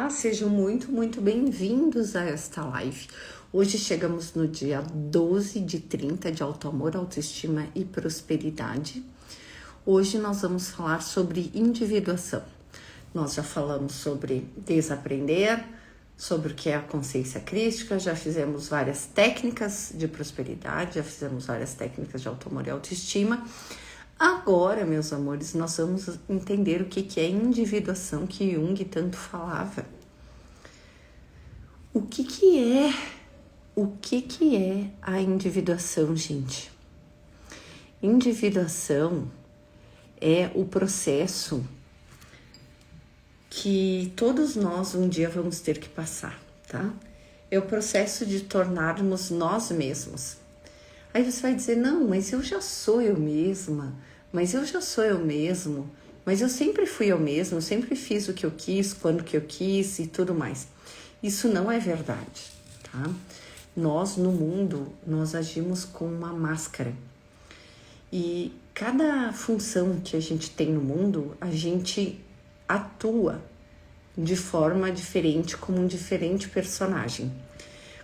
Olá, sejam muito bem-vindos a esta live. Hoje chegamos no dia 12 de 30 de autoamor, autoestima e prosperidade. Hoje nós vamos falar sobre individuação. Nós já falamos sobre desaprender, sobre o que é a consciência crística, já fizemos várias técnicas de prosperidade, já fizemos várias técnicas de autoamor e autoestima. Agora, meus amores, nós vamos entender o que é individuação que Jung tanto falava. O que é a individuação, gente? Individuação é o processo que todos nós um dia vamos ter que passar, tá? É o processo de tornarmos nós mesmos. Aí você vai dizer, não, mas eu já sou eu mesma, mas eu já sou eu mesmo, mas eu sempre fui eu mesmo, eu sempre fiz o que eu quis, quando que eu quis e tudo mais. Isso não é verdade, tá? Nós, no mundo, nós agimos com uma máscara. E cada função que a gente tem no mundo, a gente atua de forma diferente, como um diferente personagem.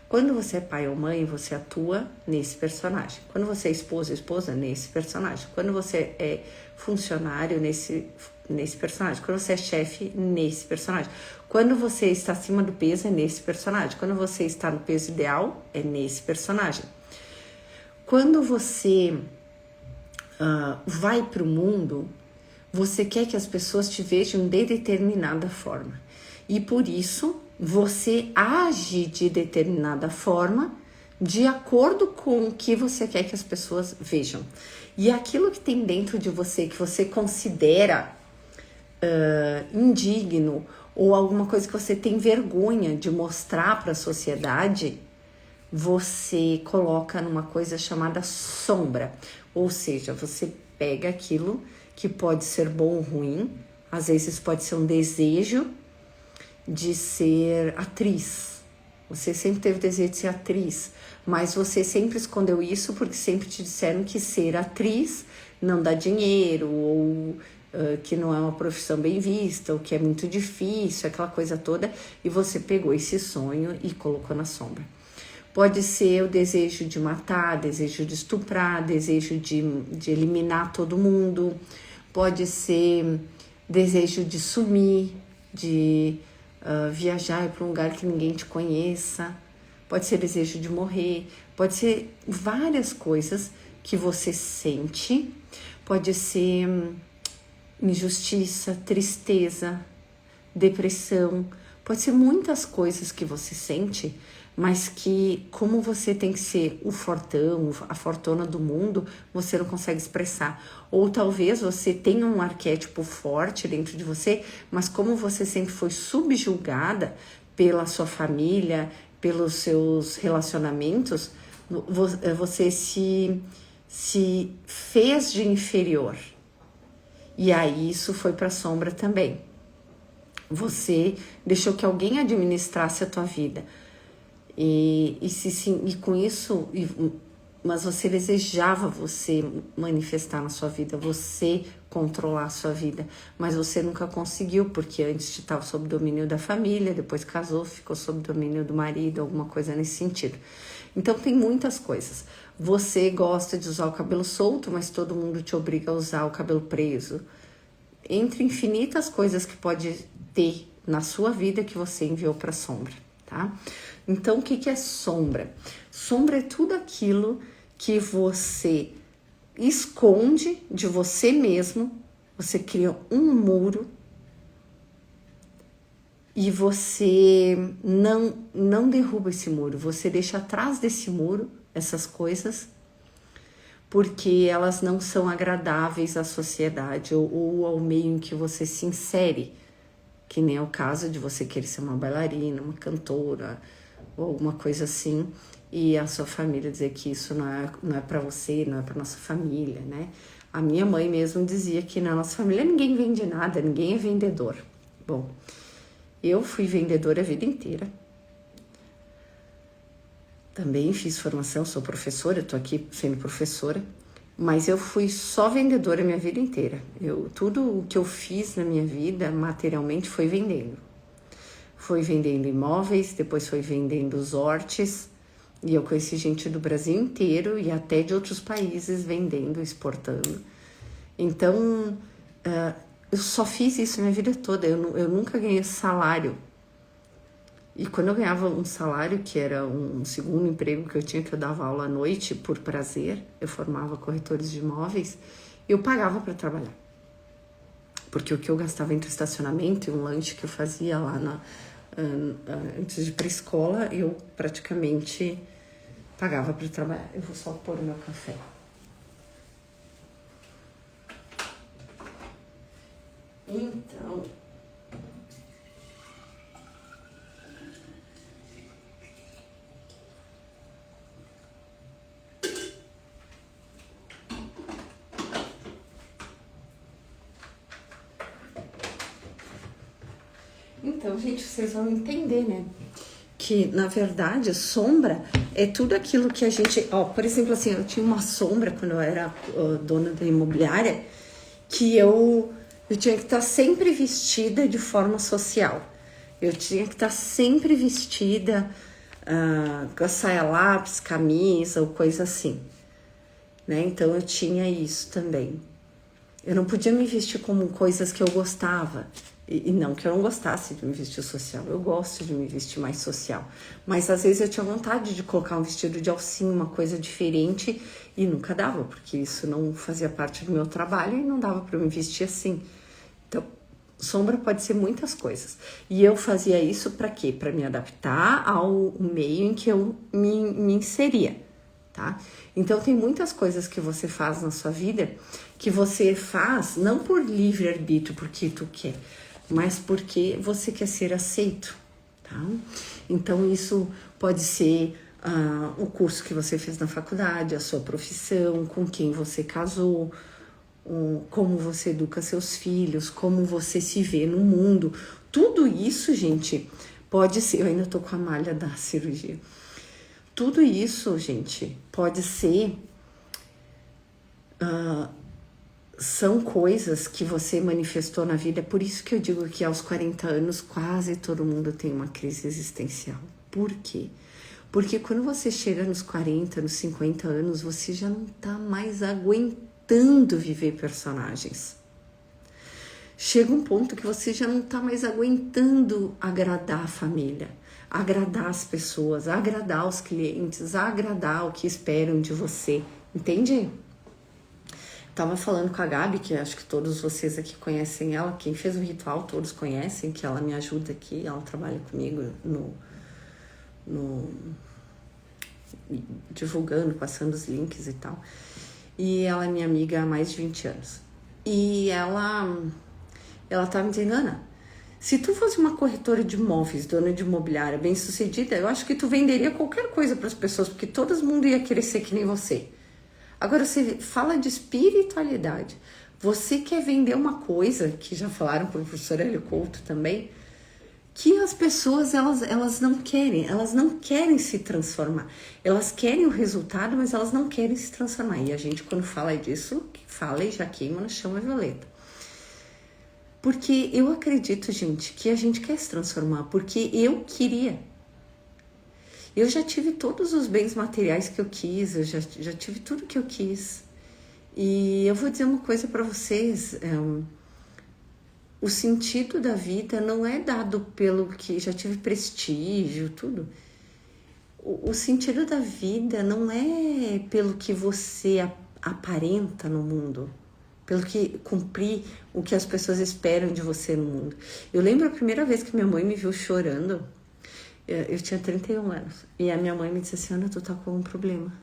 Quando você é pai ou mãe, você atua nesse personagem. Quando você é esposa, nesse personagem. Quando você é funcionário, nesse personagem. Quando você é chefe, nesse personagem. Quando você está acima do peso, é nesse personagem. Quando você está no peso ideal, é nesse personagem. Quando você vai para o mundo, você quer que as pessoas te vejam de determinada forma. E por isso, você age de determinada forma de acordo com o que você quer que as pessoas vejam. E aquilo que tem dentro de você, que você considera indigno, ou alguma coisa que você tem vergonha de mostrar para a sociedade, você coloca numa coisa chamada sombra. Ou seja, você pega aquilo que pode ser bom ou ruim, às vezes pode ser um desejo de ser atriz. Você sempre teve desejo de ser atriz, mas você sempre escondeu isso porque sempre te disseram que ser atriz não dá dinheiro, ou que não é uma profissão bem vista, ou que é muito difícil, aquela coisa toda, e você pegou esse sonho e colocou na sombra. Pode ser o desejo de matar, desejo de estuprar, desejo de eliminar todo mundo, pode ser desejo de sumir, de viajar para um lugar que ninguém te conheça, pode ser desejo de morrer, pode ser várias coisas que você sente, pode ser injustiça, tristeza, depressão, pode ser muitas coisas que você sente, mas que, como você tem que ser o fortão, a fortuna do mundo, você não consegue expressar. Ou talvez você tenha um arquétipo forte dentro de você, mas como você sempre foi subjugada pela sua família, pelos seus relacionamentos, você se fez de inferior. E aí isso foi para a sombra também. Você deixou que alguém administrasse a tua vida. E com isso, mas você desejava você manifestar na sua vida, você controlar a sua vida, mas você nunca conseguiu, porque antes estava sob domínio da família, depois casou, ficou sob domínio do marido, alguma coisa nesse sentido. Então tem muitas coisas. Você gosta de usar o cabelo solto, mas todo mundo te obriga a usar o cabelo preso. Entre infinitas coisas que pode ter na sua vida que você enviou para a sombra, tá? Então, o que é sombra? Sombra é tudo aquilo que você esconde de você mesmo, você cria um muro e você não derruba esse muro, você deixa atrás desse muro essas coisas porque elas não são agradáveis à sociedade ou ao meio em que você se insere, que nem é o caso de você querer ser uma bailarina, uma cantora, ou alguma coisa assim, e a sua família dizer que isso não é para você, não é para nossa família, né? A minha mãe mesmo dizia que na nossa família ninguém vende nada, ninguém é vendedor. Bom, eu fui vendedora a vida inteira. Também fiz formação, sou professora, estou aqui sendo professora, mas eu fui só vendedora a minha vida inteira. Tudo o que eu fiz na minha vida, materialmente, foi vendendo. foi vendendo imóveis, depois foi vendendo os hortes, e eu conheci gente do Brasil inteiro e até de outros países vendendo, exportando. Então, eu só fiz isso minha vida toda, eu nunca ganhei salário. E quando eu ganhava um salário, que era um segundo emprego que eu tinha, que eu dava aula à noite por prazer, eu formava corretores de imóveis, eu pagava para trabalhar. Porque o que eu gastava entre estacionamento e um lanche que eu fazia lá antes de ir para a escola, eu praticamente pagava para trabalhar. Eu vou só pôr o meu café. Então, gente, vocês vão entender, né? Que, na verdade, sombra é tudo aquilo que a gente... Ó, por exemplo, assim, eu tinha uma sombra quando eu era dona da imobiliária, que eu tinha que estar sempre vestida de forma social. Eu tinha que estar sempre vestida com a saia lápis, camisa ou coisa assim, né? Então, eu tinha isso também. Eu não podia me vestir como coisas que eu gostava. E não que eu não gostasse de me vestir social, eu gosto de me vestir mais social. Mas às vezes eu tinha vontade de colocar um vestido de alcinha, uma coisa diferente, e nunca dava, porque isso não fazia parte do meu trabalho e não dava para eu me vestir assim. Então, sombra pode ser muitas coisas. E eu fazia isso para quê? Para me adaptar ao meio em que eu me inseria, tá? Então, tem muitas coisas que você faz na sua vida que você faz não por livre-arbítrio, porque tu quer, mas porque você quer ser aceito, tá? Então, isso pode ser o curso que você fez na faculdade, a sua profissão, com quem você casou, como você educa seus filhos, como você se vê no mundo. Tudo isso, gente, pode ser... Eu ainda tô com a malha da cirurgia. Tudo isso, gente, pode ser... são coisas que você manifestou na vida. É por isso que eu digo que aos 40 anos quase todo mundo tem uma crise existencial. Por quê? Porque quando você chega nos 40, nos 50 anos, você já não tá mais aguentando viver personagens. Chega um ponto que você já não tá mais aguentando agradar a família, agradar as pessoas, agradar os clientes, agradar o que esperam de você. Entende? Tava falando com a Gabi, que acho que todos vocês aqui conhecem ela. Quem fez o ritual, todos conhecem, que ela me ajuda aqui. Ela trabalha comigo divulgando, passando os links e tal. E ela é minha amiga há mais de 20 anos. E ela tava me dizendo, Ana, se tu fosse uma corretora de imóveis, dona de imobiliária, bem sucedida, eu acho que tu venderia qualquer coisa para as pessoas, porque todo mundo ia querer ser que nem você. Agora, você fala de espiritualidade. Você quer vender uma coisa, que já falaram para o professor Hélio Couto também, que as pessoas, elas não querem se transformar. Elas querem o resultado, mas elas não querem se transformar. E a gente, quando fala disso, fala e já queima no chama violeta. Porque eu acredito, gente, que a gente quer se transformar, porque eu queria. Eu já tive todos os bens materiais que eu quis, eu já tive tudo que eu quis. E eu vou dizer uma coisa para vocês, o sentido da vida não é dado pelo que já tive prestígio, tudo. O sentido da vida não é pelo que você aparenta no mundo, pelo que cumprir o que as pessoas esperam de você no mundo. Eu lembro a primeira vez que minha mãe me viu chorando. Eu tinha 31 anos. E a minha mãe me disse assim, Ana, tu tá com um problema.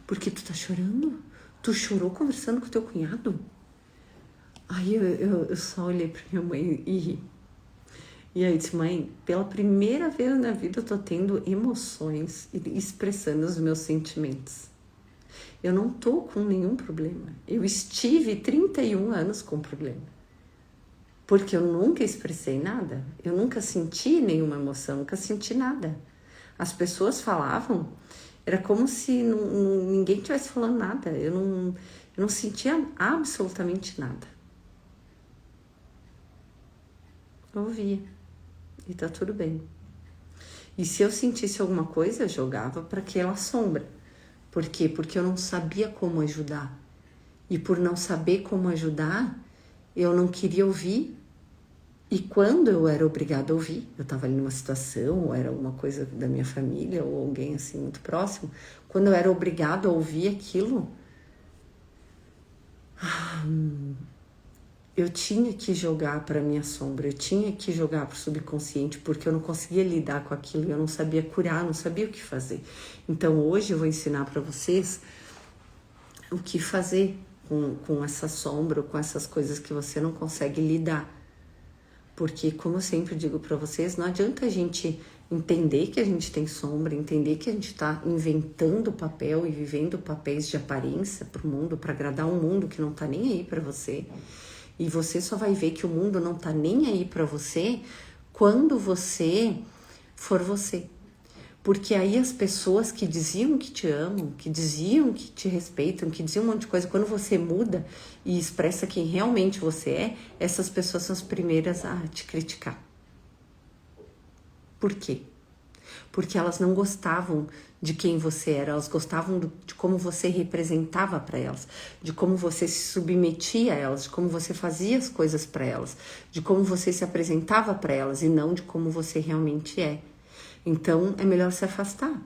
Por que tu tá chorando? Tu chorou conversando com teu cunhado? Aí eu só olhei pra minha mãe e ri. E aí eu disse, mãe, pela primeira vez na vida eu tô tendo emoções e expressando os meus sentimentos. Eu não tô com nenhum problema. Eu estive 31 anos com problema. Porque eu nunca expressei nada, eu nunca senti nenhuma emoção, nunca senti nada. As pessoas falavam, era como se ninguém estivesse falando nada, eu não sentia absolutamente nada. Eu ouvia. E tá tudo bem. E se eu sentisse alguma coisa, eu jogava para aquela sombra. Por quê? Porque eu não sabia como ajudar. E por não saber como ajudar, eu não queria ouvir. E quando eu era obrigada a ouvir, eu estava ali numa situação, ou era alguma coisa da minha família, ou alguém assim muito próximo, quando eu era obrigada a ouvir aquilo, eu tinha que jogar para minha sombra, eu tinha que jogar para o subconsciente, porque eu não conseguia lidar com aquilo, eu não sabia curar, não sabia o que fazer. Então hoje eu vou ensinar para vocês o que fazer com essa sombra, com essas coisas que você não consegue lidar. Porque, como eu sempre digo para vocês, não adianta a gente entender que a gente tem sombra, entender que a gente está inventando papel e vivendo papéis de aparência para o mundo, para agradar um mundo que não está nem aí para você. E você só vai ver que o mundo não está nem aí para você quando você for você. Porque aí as pessoas que diziam que te amam, que diziam que te respeitam, que diziam um monte de coisa, quando você muda e expressa quem realmente você é, essas pessoas são as primeiras a te criticar. Por quê? Porque elas não gostavam de quem você era, elas gostavam de como você representava para elas, de como você se submetia a elas, de como você fazia as coisas para elas, de como você se apresentava para elas e não de como você realmente é. Então, é melhor se afastar.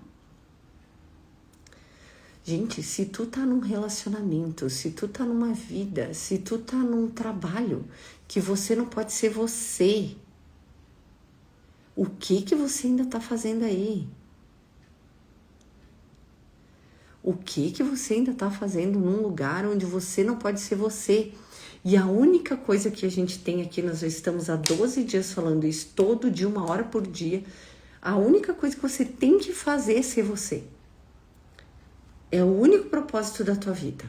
Gente, se tu tá num relacionamento, se tu tá numa vida, se tu tá num trabalho que você não pode ser você, o que você ainda tá fazendo aí? O que você ainda tá fazendo num lugar onde você não pode ser você? E a única coisa que a gente tem aqui, nós já estamos há 12 dias falando isso, todo dia, 1 hora por dia, a única coisa que você tem que fazer é ser você. É o único propósito da tua vida.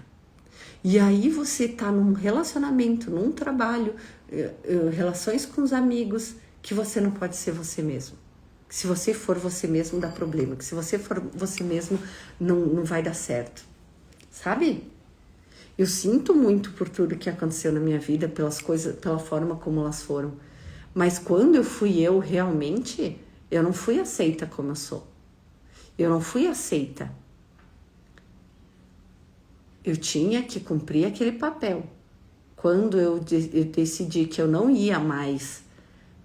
E aí você tá num relacionamento, num trabalho, relações com os amigos, que você não pode ser você mesmo. Que se você for você mesmo, dá problema. Que se você for você mesmo, não vai dar certo. Sabe? Eu sinto muito por tudo que aconteceu na minha vida, pelas coisas, pela forma como elas foram. Mas quando eu fui eu realmente, eu não fui aceita como eu sou. Eu não fui aceita. Eu tinha que cumprir aquele papel. Quando eu decidi que eu não ia mais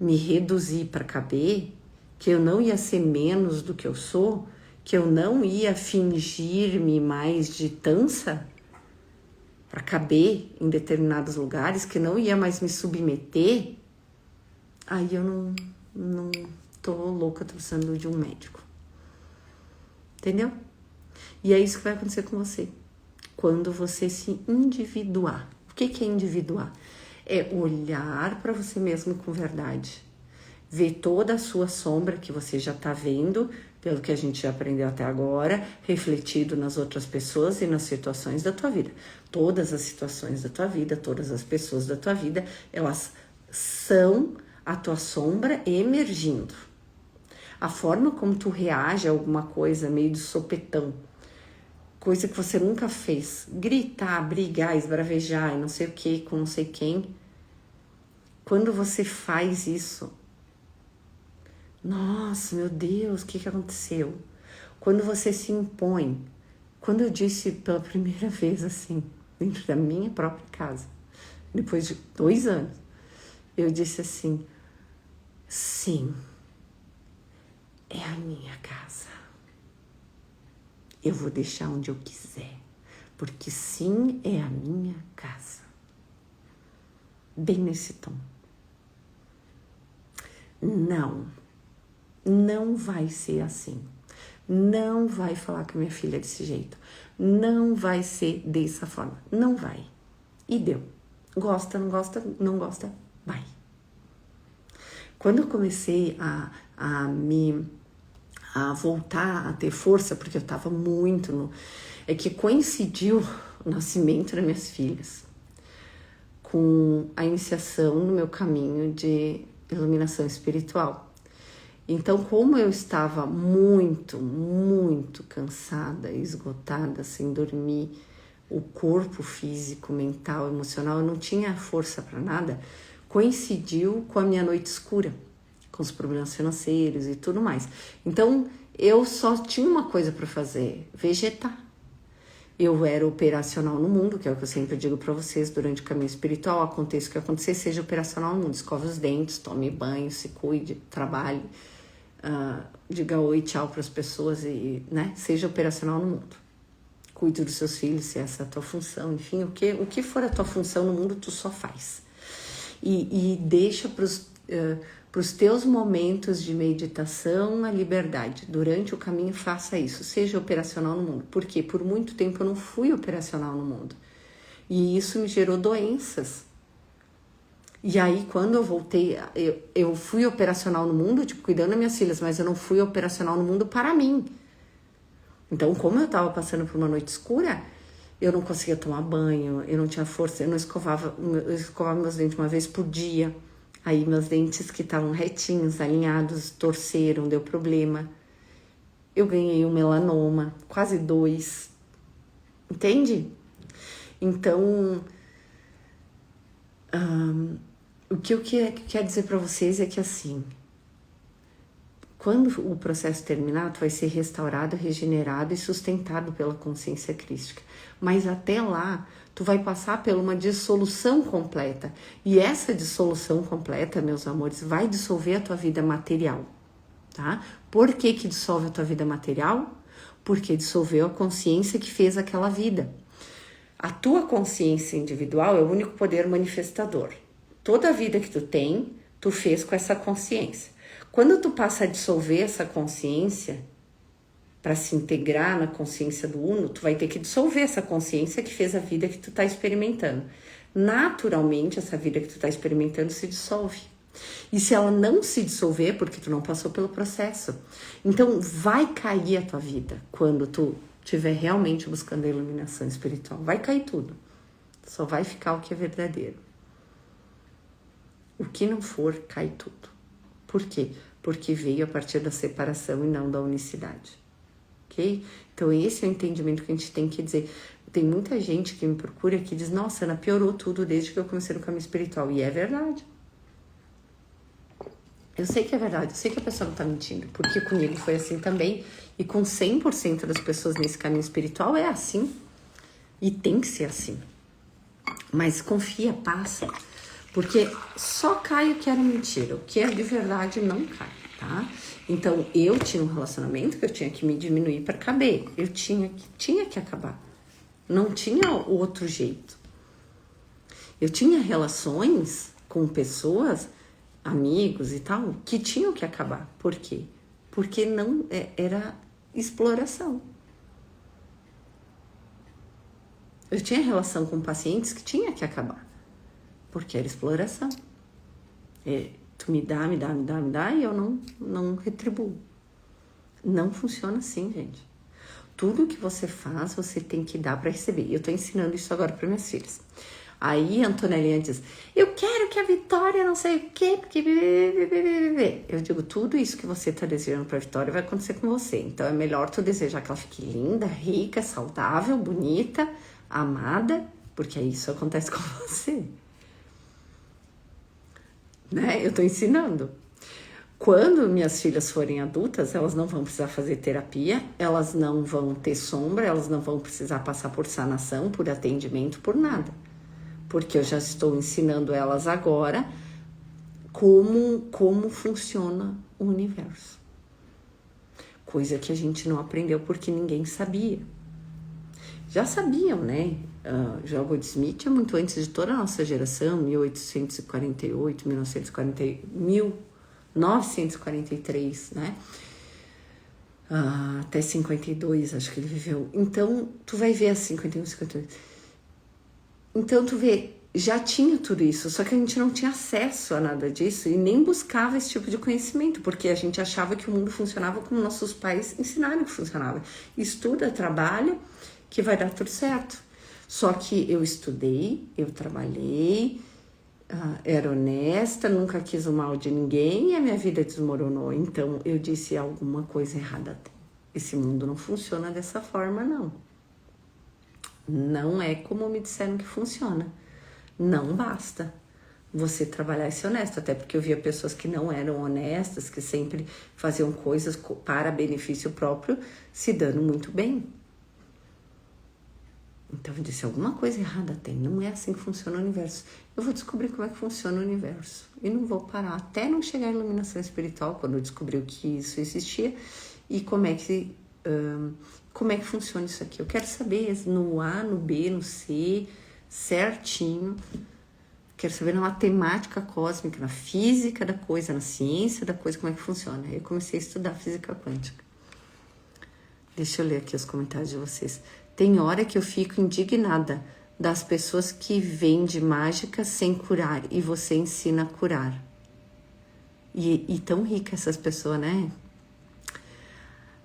me reduzir para caber, que eu não ia ser menos do que eu sou, que eu não ia fingir-me mais de tança para caber em determinados lugares, que não ia mais me submeter, aí eu não tô louca, tô precisando de um médico. Entendeu? E é isso que vai acontecer com você. Quando você se individuar. O que é individuar? É olhar para você mesmo com verdade. Ver toda a sua sombra que você já está vendo, pelo que a gente já aprendeu até agora, refletido nas outras pessoas e nas situações da tua vida. Todas as situações da tua vida, todas as pessoas da tua vida, elas são a tua sombra emergindo. A forma como tu reage a alguma coisa meio de sopetão, coisa que você nunca fez, gritar, brigar, esbravejar e não sei o que com não sei quem, quando você faz isso, nossa, meu Deus, o que aconteceu? Quando você se impõe, quando eu disse pela primeira vez assim, dentro da minha própria casa, depois de 2 anos, eu disse assim, sim, é a minha casa. Eu vou deixar onde eu quiser, porque sim, é a minha casa. Bem nesse tom. Não vai ser assim. Não vai falar com minha filha desse jeito. Não vai ser dessa forma. Não vai. E deu. Gosta, não gosta, não gosta, vai. Quando eu comecei a voltar a ter força, porque eu tava muito é que coincidiu o nascimento das minhas filhas com a iniciação no meu caminho de iluminação espiritual. Então, como eu estava muito, muito cansada, esgotada, sem dormir, o corpo físico, mental, emocional, eu não tinha força para nada, coincidiu com a minha noite escura, com os problemas financeiros e tudo mais. Então, eu só tinha uma coisa para fazer, vegetar. Eu era operacional no mundo, que é o que eu sempre digo para vocês durante o caminho espiritual, aconteça o que acontecer, seja operacional no mundo, escove os dentes, tome banho, se cuide, trabalhe, diga oi, tchau para as pessoas e, né, seja operacional no mundo. Cuide dos seus filhos, se essa é a tua função, enfim, o que for a tua função no mundo, tu só faz. E deixa para os teus momentos de meditação a liberdade. Durante o caminho, faça isso. Seja operacional no mundo. Por quê? Por muito tempo eu não fui operacional no mundo. E isso me gerou doenças. E aí, quando eu voltei, eu fui operacional no mundo, tipo, cuidando das minhas filhas, mas eu não fui operacional no mundo para mim. Então, como eu estava passando por uma noite escura, eu não conseguia tomar banho, eu não tinha força, eu escovava meus dentes uma vez por dia. Aí meus dentes que estavam retinhos, alinhados, torceram, deu problema. Eu ganhei um melanoma, quase 2. Entende? Então, o que eu quero dizer para vocês é que assim, quando o processo terminar, tu vai ser restaurado, regenerado e sustentado pela consciência crística. Mas até lá, tu vai passar por uma dissolução completa. E essa dissolução completa, meus amores, vai dissolver a tua vida material, tá? Por que que dissolve a tua vida material? Porque dissolveu a consciência que fez aquela vida. A tua consciência individual é o único poder manifestador. Toda a vida que tu tem, tu fez com essa consciência. Quando tu passa a dissolver essa consciência para se integrar na consciência do Uno, tu vai ter que dissolver essa consciência que fez a vida que tu tá experimentando. Naturalmente, essa vida que tu tá experimentando se dissolve. E se ela não se dissolver, porque tu não passou pelo processo, então vai cair a tua vida quando tu estiver realmente buscando a iluminação espiritual. Vai cair tudo. Só vai ficar o que é verdadeiro. O que não for, cai tudo. Por quê? Porque veio a partir da separação e não da unicidade. Ok? Então esse é o entendimento que a gente tem que dizer. Tem muita gente que me procura que diz, nossa, Ana, piorou tudo desde que eu comecei no caminho espiritual. E é verdade. Eu sei que é verdade, eu sei que a pessoa não tá mentindo, porque comigo foi assim também. E com 100% das pessoas nesse caminho espiritual é assim. E tem que ser assim. Mas confia, passa. Porque só cai o que era mentira, o que é de verdade não cai, tá? Então, eu tinha um relacionamento que eu tinha que me diminuir para caber, eu tinha que acabar, não tinha outro jeito. Eu tinha relações com pessoas, amigos e tal, que tinham que acabar. Por quê? Porque não era exploração. Eu tinha relação com pacientes que tinha que acabar. Porque era exploração. Tu me dá e eu não retribuo. Não funciona assim, gente. Tudo que você faz, você tem que dar para receber. Eu tô ensinando isso agora para minhas filhas. Aí a Antonelinha diz, eu quero que a Vitória não sei o quê, porque... Eu digo, tudo isso que você tá desejando pra Vitória vai acontecer com você. Então é melhor tu desejar que ela fique linda, rica, saudável, bonita, amada, porque aí isso acontece com você. Né? Eu tô ensinando. Quando minhas filhas forem adultas, elas não vão precisar fazer terapia, elas não vão ter sombra, elas não vão precisar passar por sanação, por atendimento, por nada. Porque eu já estou ensinando elas agora como funciona o universo. Coisa que a gente não aprendeu porque ninguém sabia. Já sabiam, né? Já Goldsmith é muito antes de toda a nossa geração, 1848, 1943, né? Até 52, acho que ele viveu. Então, tu vai ver assim, 51, 52. Então, tu vê, já tinha tudo isso, só que a gente não tinha acesso a nada disso e nem buscava esse tipo de conhecimento, porque a gente achava que o mundo funcionava como nossos pais ensinaram que funcionava. Estuda, trabalha, que vai dar tudo certo. Só que eu estudei, eu trabalhei, era honesta, nunca quis o mal de ninguém e a minha vida desmoronou. Então eu disse, alguma coisa errada tem. Esse mundo não funciona dessa forma, não. Não é como me disseram que funciona. Não basta. você trabalhar e ser honesto, até porque eu via pessoas que não eram honestas, que sempre faziam coisas para benefício próprio, se dando muito bem. Então eu disse, alguma coisa errada tem, não é assim que funciona o universo. Eu vou descobrir como é que funciona o universo e não vou parar até não chegar à iluminação espiritual, quando eu descobri que isso existia e como é que funciona isso aqui. Eu quero saber no A, no B, no C, certinho. Quero saber na matemática cósmica, na física da coisa, na ciência da coisa, como é que funciona. Aí eu comecei a estudar física quântica. Deixa eu ler aqui os comentários de vocês. Tem hora que eu fico indignada das pessoas que vendem mágica sem curar e você ensina a curar. E tão rica essas pessoas, né?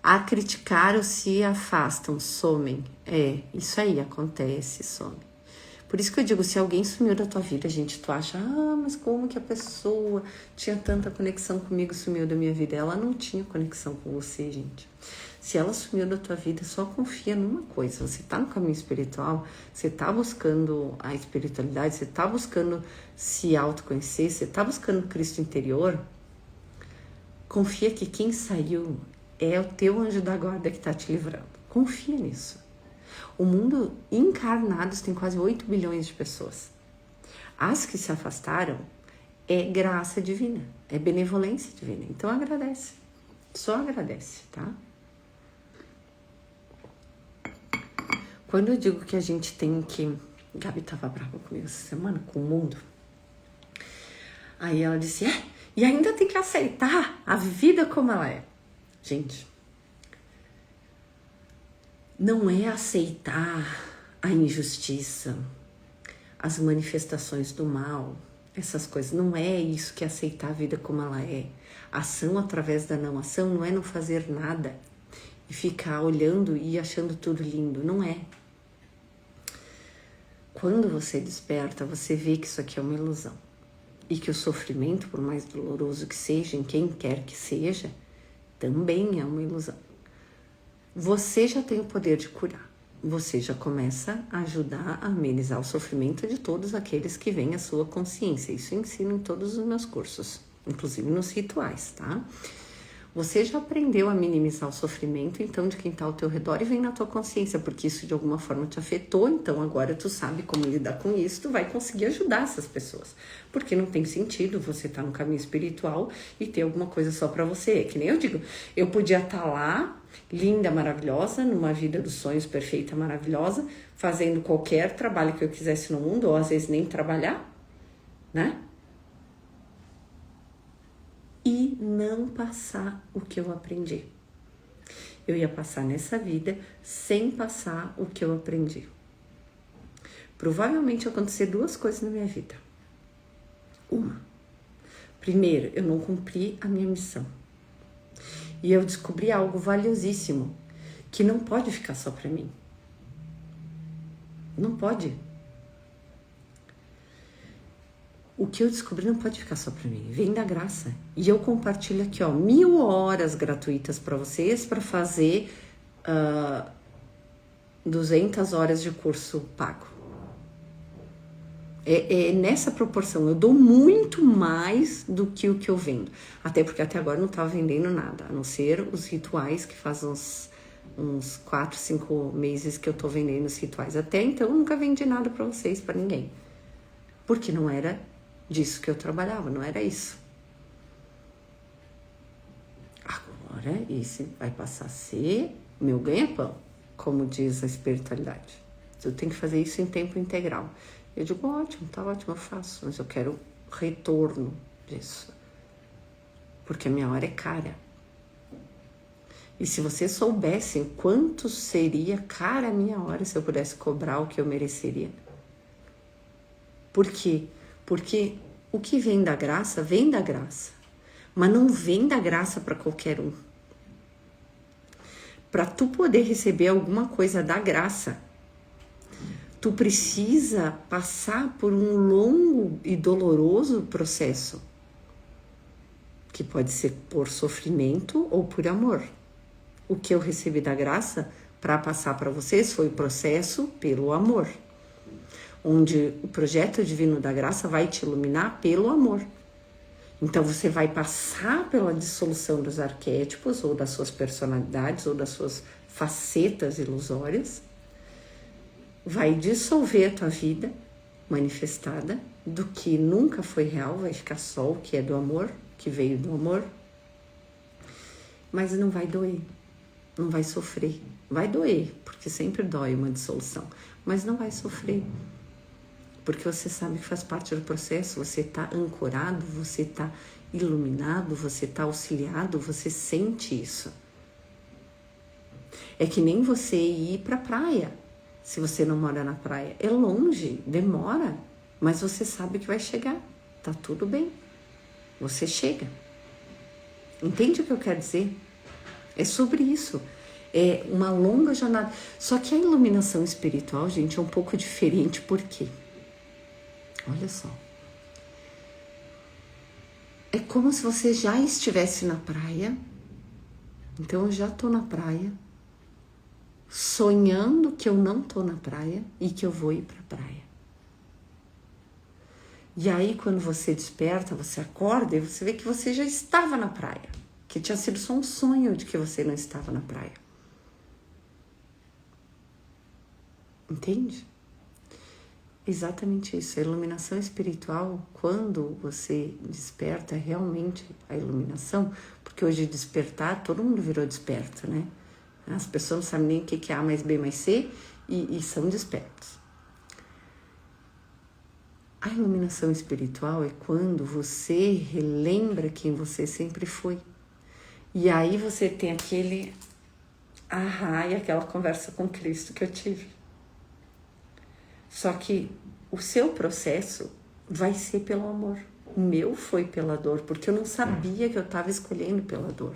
A criticar ou se afastam, somem. É, isso aí acontece, some. Por isso que eu digo, se alguém sumiu da tua vida, gente, tu acha, mas como que a pessoa tinha tanta conexão comigo, sumiu da minha vida? Ela não tinha conexão com você, gente. Se ela sumiu da tua vida, só confia numa coisa. Você tá no caminho espiritual, você tá buscando a espiritualidade, você tá buscando se autoconhecer, você tá buscando Cristo interior. Confia que quem saiu é o teu anjo da guarda que tá te livrando. Confia nisso. O mundo encarnados tem quase 8 bilhões de pessoas. As que se afastaram é graça divina, é benevolência divina. Então agradece, só agradece, tá? Quando eu digo que a gente tem que... Gabi tava brava comigo essa semana, com o mundo. Aí ela disse, e ainda tem que aceitar a vida como ela é. Gente, não é aceitar a injustiça, as manifestações do mal, essas coisas. Não é isso que é aceitar a vida como ela é. Ação através da não ação não é não fazer nada e ficar olhando e achando tudo lindo. Não é. Quando você desperta, você vê que isso aqui é uma ilusão. E que o sofrimento, por mais doloroso que seja, em quem quer que seja, também é uma ilusão. Você já tem o poder de curar. Você já começa a ajudar a amenizar o sofrimento de todos aqueles que vêm à sua consciência. Isso eu ensino em todos os meus cursos, inclusive nos rituais, tá? Você já aprendeu a minimizar o sofrimento, então, de quem está ao teu redor e vem na tua consciência, porque isso de alguma forma te afetou, então agora tu sabe como lidar com isso, tu vai conseguir ajudar essas pessoas. Porque não tem sentido você estar no caminho espiritual e ter alguma coisa só para você. Que nem eu digo, eu podia estar lá, linda, maravilhosa, numa vida dos sonhos perfeita, maravilhosa, fazendo qualquer trabalho que eu quisesse no mundo, ou às vezes nem trabalhar, né? E não passar o que eu aprendi. Eu ia passar nessa vida sem passar o que eu aprendi. Provavelmente acontecer 2 coisas na minha vida. Uma, primeiro, eu não cumpri a minha missão. E eu descobri algo valiosíssimo, que não pode ficar só para mim. Não pode. O que eu descobri não pode ficar só para mim, vem da graça. E eu compartilho aqui, 1000 horas gratuitas para vocês, para fazer 200 horas de curso pago. É nessa proporção, eu dou muito mais do que o que eu vendo. Até porque até agora não estava vendendo nada, a não ser os rituais, que faz uns 4, 5 meses que eu tô vendendo os rituais. Até então eu nunca vendi nada para vocês, para ninguém. Porque não era disso que eu trabalhava, não era isso. Agora esse vai passar a ser meu ganha-pão, como diz a espiritualidade. Eu tenho que fazer isso em tempo integral. Eu digo, ótimo, tá ótimo, eu faço, mas eu quero retorno disso. Porque a minha hora é cara. E se vocês soubessem quanto seria cara a minha hora se eu pudesse cobrar o que eu mereceria. Por quê? Porque o que vem da graça, mas não vem da graça para qualquer um. Para tu poder receber alguma coisa da graça, tu precisa passar por um longo e doloroso processo, que pode ser por sofrimento ou por amor. O que eu recebi da graça para passar para vocês foi o processo pelo amor, onde o projeto divino da graça vai te iluminar pelo amor. Então você vai passar pela dissolução dos arquétipos, ou das suas personalidades, ou das suas facetas ilusórias, vai dissolver a tua vida manifestada, do que nunca foi real, vai ficar só o que é do amor, que veio do amor, mas não vai doer, não vai sofrer. Vai doer, porque sempre dói uma dissolução, mas não vai sofrer, porque você sabe que faz parte do processo, você está ancorado, você está iluminado, você está auxiliado, você sente isso. É que nem você ir para a praia, se você não mora na praia. É longe, demora, mas você sabe que vai chegar, tá tudo bem, você chega. Entende o que eu quero dizer? É sobre isso. É uma longa jornada. Só que a iluminação espiritual, gente, é um pouco diferente. Por quê? Olha só. É como se você já estivesse na praia. Então eu já tô na praia, sonhando que eu não tô na praia e que eu vou ir pra praia. E aí quando você desperta, você acorda e você vê que você já estava na praia. Que tinha sido só um sonho de que você não estava na praia. Entende? Exatamente isso. A iluminação espiritual, quando você desperta, é realmente a iluminação, porque hoje despertar, todo mundo virou desperto, né? As pessoas não sabem nem o que é A mais B mais C e são despertos. A iluminação espiritual é quando você relembra quem você sempre foi. E aí você tem aquele e aquela conversa com Cristo que eu tive. Só que o seu processo vai ser pelo amor. O meu foi pela dor, porque eu não sabia que eu estava escolhendo pela dor.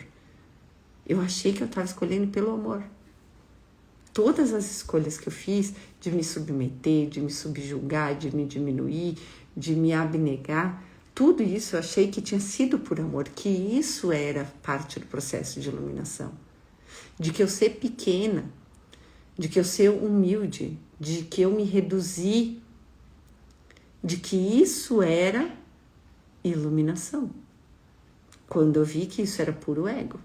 Eu achei que eu estava escolhendo pelo amor. Todas as escolhas que eu fiz de me submeter, de me subjugar, de me diminuir, de me abnegar, tudo isso eu achei que tinha sido por amor, que isso era parte do processo de iluminação. De que eu ser pequena, de que eu ser humilde, de que eu me reduzi, de que isso era iluminação. Quando eu vi que isso era puro ego.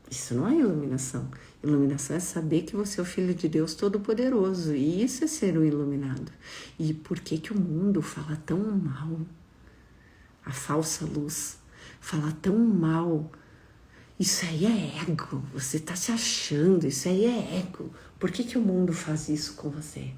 Isso não é iluminação. Iluminação é saber que você é o Filho de Deus Todo-Poderoso. E isso é ser um iluminado. E por que que o mundo fala tão mal? A falsa luz fala tão mal. Isso aí é ego. Você está se achando. Isso aí é ego. Por que que o mundo faz isso com você?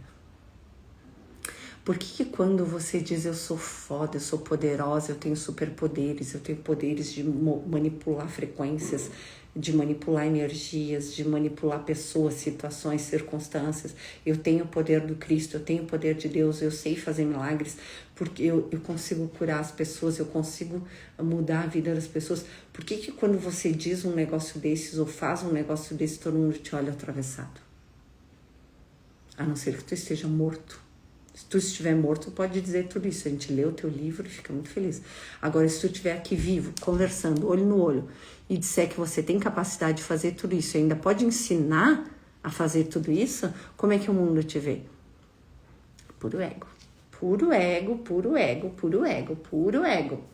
Por que quando você diz eu sou foda, eu sou poderosa, eu tenho superpoderes, eu tenho poderes de manipular frequências, de manipular energias, de manipular pessoas, situações, circunstâncias, eu tenho o poder do Cristo, eu tenho o poder de Deus, eu sei fazer milagres, porque eu consigo curar as pessoas, eu consigo mudar a vida das pessoas. Por que quando você diz um negócio desses ou faz um negócio desse, todo mundo te olha atravessado? A não ser que tu esteja morto. Se tu estiver morto, pode dizer tudo isso. A gente lê o teu livro e fica muito feliz. Agora, se tu estiver aqui vivo, conversando, olho no olho, e disser que você tem capacidade de fazer tudo isso, e ainda pode ensinar a fazer tudo isso, como é que o mundo te vê? Puro ego. Puro ego, puro ego, puro ego, puro ego.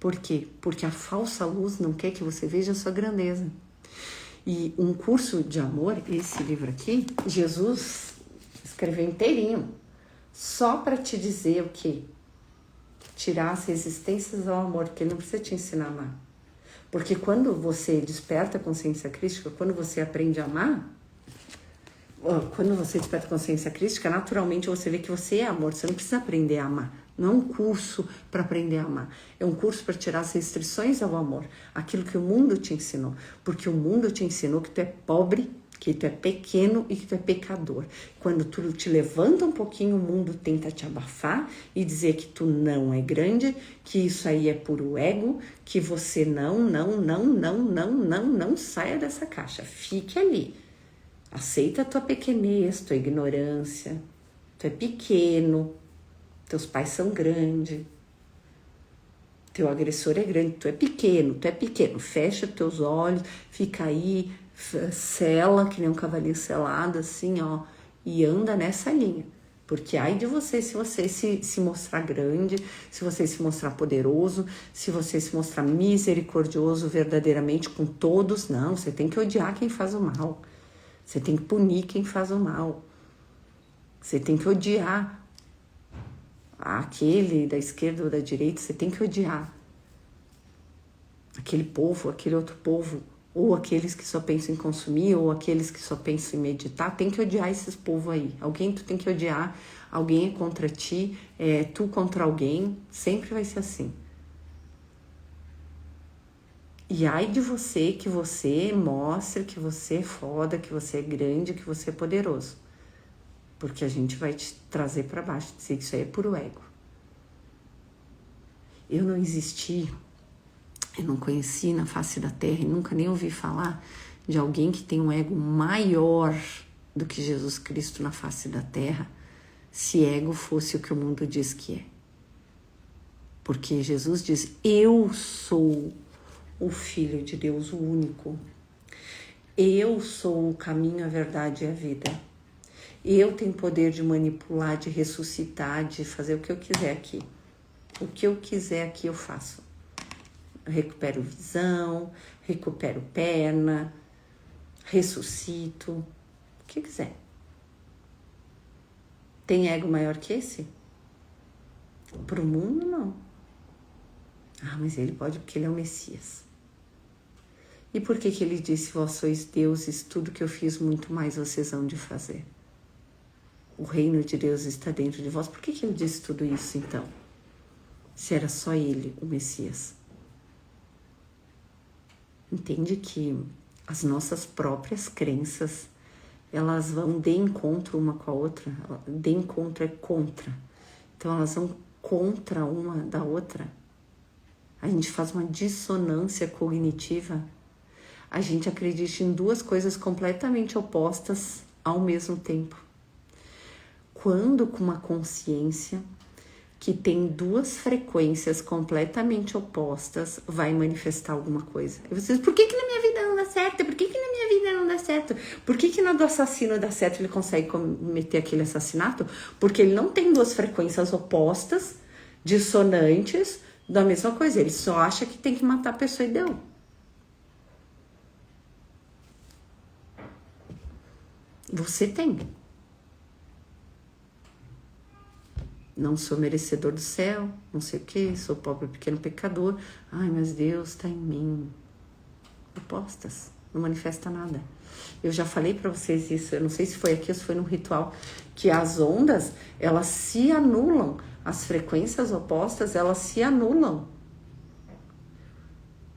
Por quê? Porque a falsa luz não quer que você veja a sua grandeza. E um curso de amor, esse livro aqui, Jesus escreveu inteirinho, só para te dizer o quê? Tirar as resistências ao amor, porque ele não precisa te ensinar a amar. Porque quando você desperta a consciência crística, quando você aprende a amar, quando você desperta a consciência crística, naturalmente você vê que você é amor, você não precisa aprender a amar. Não é um curso para aprender a amar, é um curso para tirar as restrições ao amor, aquilo que o mundo te ensinou, porque o mundo te ensinou que tu é pobre, que tu é pequeno e que tu é pecador. Quando tu te levanta um pouquinho, o mundo tenta te abafar e dizer que tu não é grande, que isso aí é puro ego, que você não saia dessa caixa, fique ali. Aceita a tua pequenez, tua ignorância, tu é pequeno, teus pais são grandes, teu agressor é grande, tu é pequeno, fecha teus olhos, fica aí, sela, que nem um cavalinho selado, assim, ó, e anda nessa linha. Porque ai de você se você se mostrar grande, se você se mostrar poderoso, se você se mostrar misericordioso verdadeiramente com todos. Não, você tem que odiar quem faz o mal. Você tem que punir quem faz o mal. Você tem que odiar aquele da esquerda ou da direita, você tem que odiar aquele povo, aquele outro povo, ou aqueles que só pensam em consumir, ou aqueles que só pensam em meditar. Tem que odiar esses povos aí. Alguém tu tem que odiar, alguém é contra ti, é tu contra alguém, sempre vai ser assim. E ai de você que você mostre que você é foda, que você é grande, que você é poderoso. Porque a gente vai te trazer para baixo, dizer que isso aí é puro ego. Eu não existi, eu não conheci na face da terra e nunca nem ouvi falar de alguém que tem um ego maior do que Jesus Cristo na face da terra, se ego fosse o que o mundo diz que é. Porque Jesus diz, eu sou o Filho de Deus, o único. Eu sou o caminho, a verdade e a vida. Eu tenho poder de manipular, de ressuscitar, de fazer o que eu quiser aqui. O que eu quiser aqui eu faço. Eu recupero visão, recupero perna, ressuscito, o que quiser. Tem ego maior que esse? Para o mundo, não. Ah, mas ele pode porque ele é o Messias. E por que ele disse, vós sois deuses, tudo que eu fiz muito mais vocês hão de fazer? O reino de Deus está dentro de vós. Por que ele disse tudo isso, então? Se era só ele, o Messias. Entende que as nossas próprias crenças, elas vão de encontro uma com a outra. De encontro é contra. Então, elas vão contra uma da outra. A gente faz uma dissonância cognitiva. A gente acredita em duas coisas completamente opostas ao mesmo tempo. Quando com uma consciência que tem duas frequências completamente opostas vai manifestar alguma coisa. E vocês, por que na minha vida não dá certo? Por que na minha vida não dá certo? Por que na do assassino dá certo, ele consegue cometer aquele assassinato? Porque ele não tem duas frequências opostas, dissonantes, da mesma coisa. Ele só acha que tem que matar a pessoa e deu. Você tem. Não sou merecedor do céu, não sei o que, sou pobre pequeno pecador. Ai, mas Deus está em mim. Opostas, não manifesta nada. Eu já falei para vocês isso, eu não sei se foi aqui ou se foi no ritual, que as ondas, elas se anulam, as frequências opostas, elas se anulam.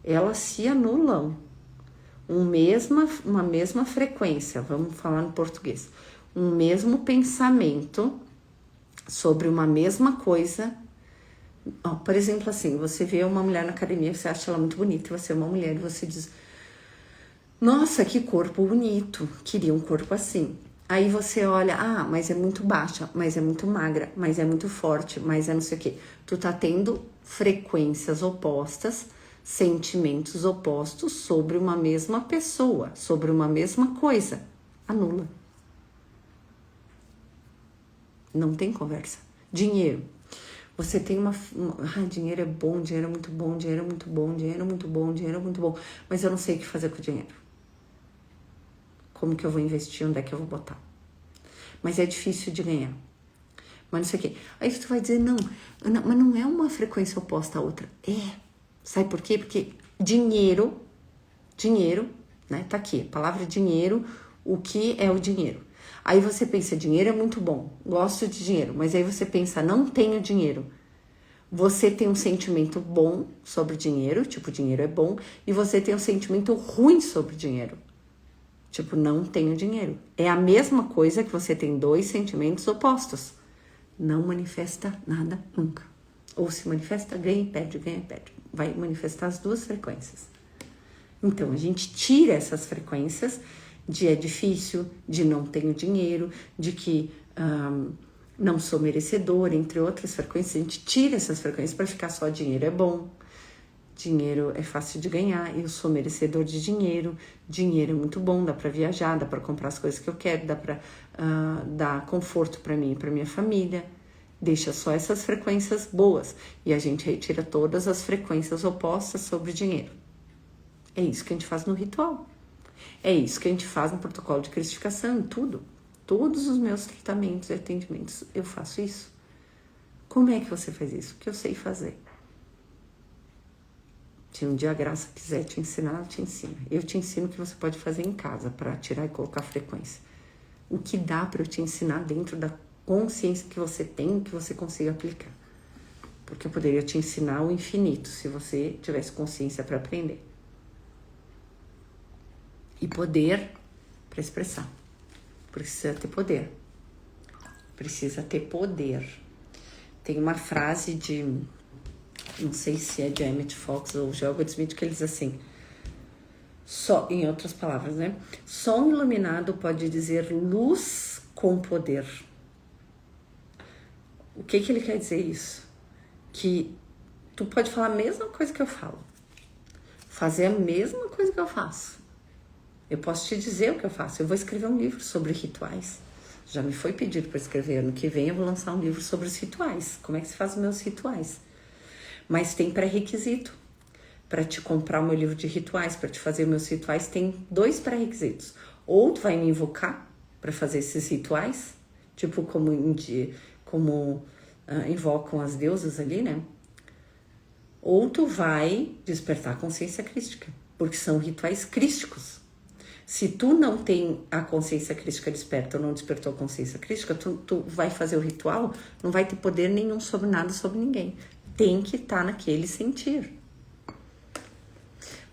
Elas se anulam. Uma mesma frequência, vamos falar no português. Um mesmo pensamento sobre uma mesma coisa. Por exemplo, assim, você vê uma mulher na academia, você acha ela muito bonita, você é uma mulher e você diz, nossa, que corpo bonito, queria um corpo assim. Aí você olha, mas é muito baixa, mas é muito magra, mas é muito forte, mas é não sei o quê. Tu tá tendo frequências opostas, sentimentos opostos sobre uma mesma pessoa, sobre uma mesma coisa. Anula. Não tem conversa. Dinheiro. Você tem dinheiro é bom, dinheiro é muito bom, dinheiro é muito bom, dinheiro é muito bom, dinheiro é muito bom. Mas eu não sei o que fazer com o dinheiro. Como que eu vou investir? Onde é que eu vou botar? Mas é difícil de ganhar. Mas não sei o quê. Aí tu vai dizer, não, mas não é uma frequência oposta à outra. É. Sabe por quê? Porque dinheiro, né? Tá aqui, a palavra dinheiro, o que é o dinheiro? Aí você pensa, dinheiro é muito bom, gosto de dinheiro, mas aí você pensa, não tenho dinheiro. Você tem um sentimento bom sobre dinheiro, tipo, dinheiro é bom, e você tem um sentimento ruim sobre dinheiro. Tipo, não tenho dinheiro. É a mesma coisa que você tem dois sentimentos opostos. Não manifesta nada nunca. Ou se manifesta, ganha e perde, ganha e perde. Vai manifestar as duas frequências. Então, a gente tira essas frequências de é difícil, de não tenho dinheiro, de que não sou merecedor, entre outras frequências. A gente tira essas frequências para ficar só dinheiro é bom. dinheiro é fácil de ganhar, eu sou merecedor de dinheiro, dinheiro é muito bom, dá para viajar, dá para comprar as coisas que eu quero, dá para dar conforto para mim e para minha família. Deixa só essas frequências boas e a gente retira todas as frequências opostas sobre o dinheiro. É isso que a gente faz no ritual. É isso que a gente faz no protocolo de cristificação, em tudo. Todos os meus tratamentos e atendimentos, eu faço isso. Como é que você faz isso? Porque eu sei fazer. Se um dia a Graça quiser te ensinar, ela te ensina. Eu te ensino o que você pode fazer em casa para tirar e colocar frequência. O que dá para eu te ensinar dentro da consciência que você tem, que você consiga aplicar. Porque eu poderia te ensinar o infinito, se você tivesse consciência para aprender. E poder para expressar. Precisa ter poder. Precisa ter poder. Tem uma frase de, não sei se é de Emmett Fox ou Gilbert Smith, que ele diz assim, só, em outras palavras, né? Só um iluminado pode dizer luz com poder. O que ele quer dizer isso? Que tu pode falar a mesma coisa que eu falo. Fazer a mesma coisa que eu faço. Eu posso te dizer o que eu faço. Eu vou escrever um livro sobre rituais. Já me foi pedido para escrever. Ano que vem eu vou lançar um livro sobre os rituais. Como é que se faz os meus rituais? Mas tem pré-requisito. Para te comprar o meu livro de rituais, para te fazer meus rituais, tem 2 pré-requisitos. Ou tu vai me invocar para fazer esses rituais, tipo como invocam as deusas ali, né? Ou tu vai despertar a consciência crística, porque são rituais crísticos. Se tu não tem a consciência crística desperta ou não despertou a consciência crística, tu vai fazer o ritual, não vai ter poder nenhum sobre nada, sobre ninguém. Tem que estar naquele sentir.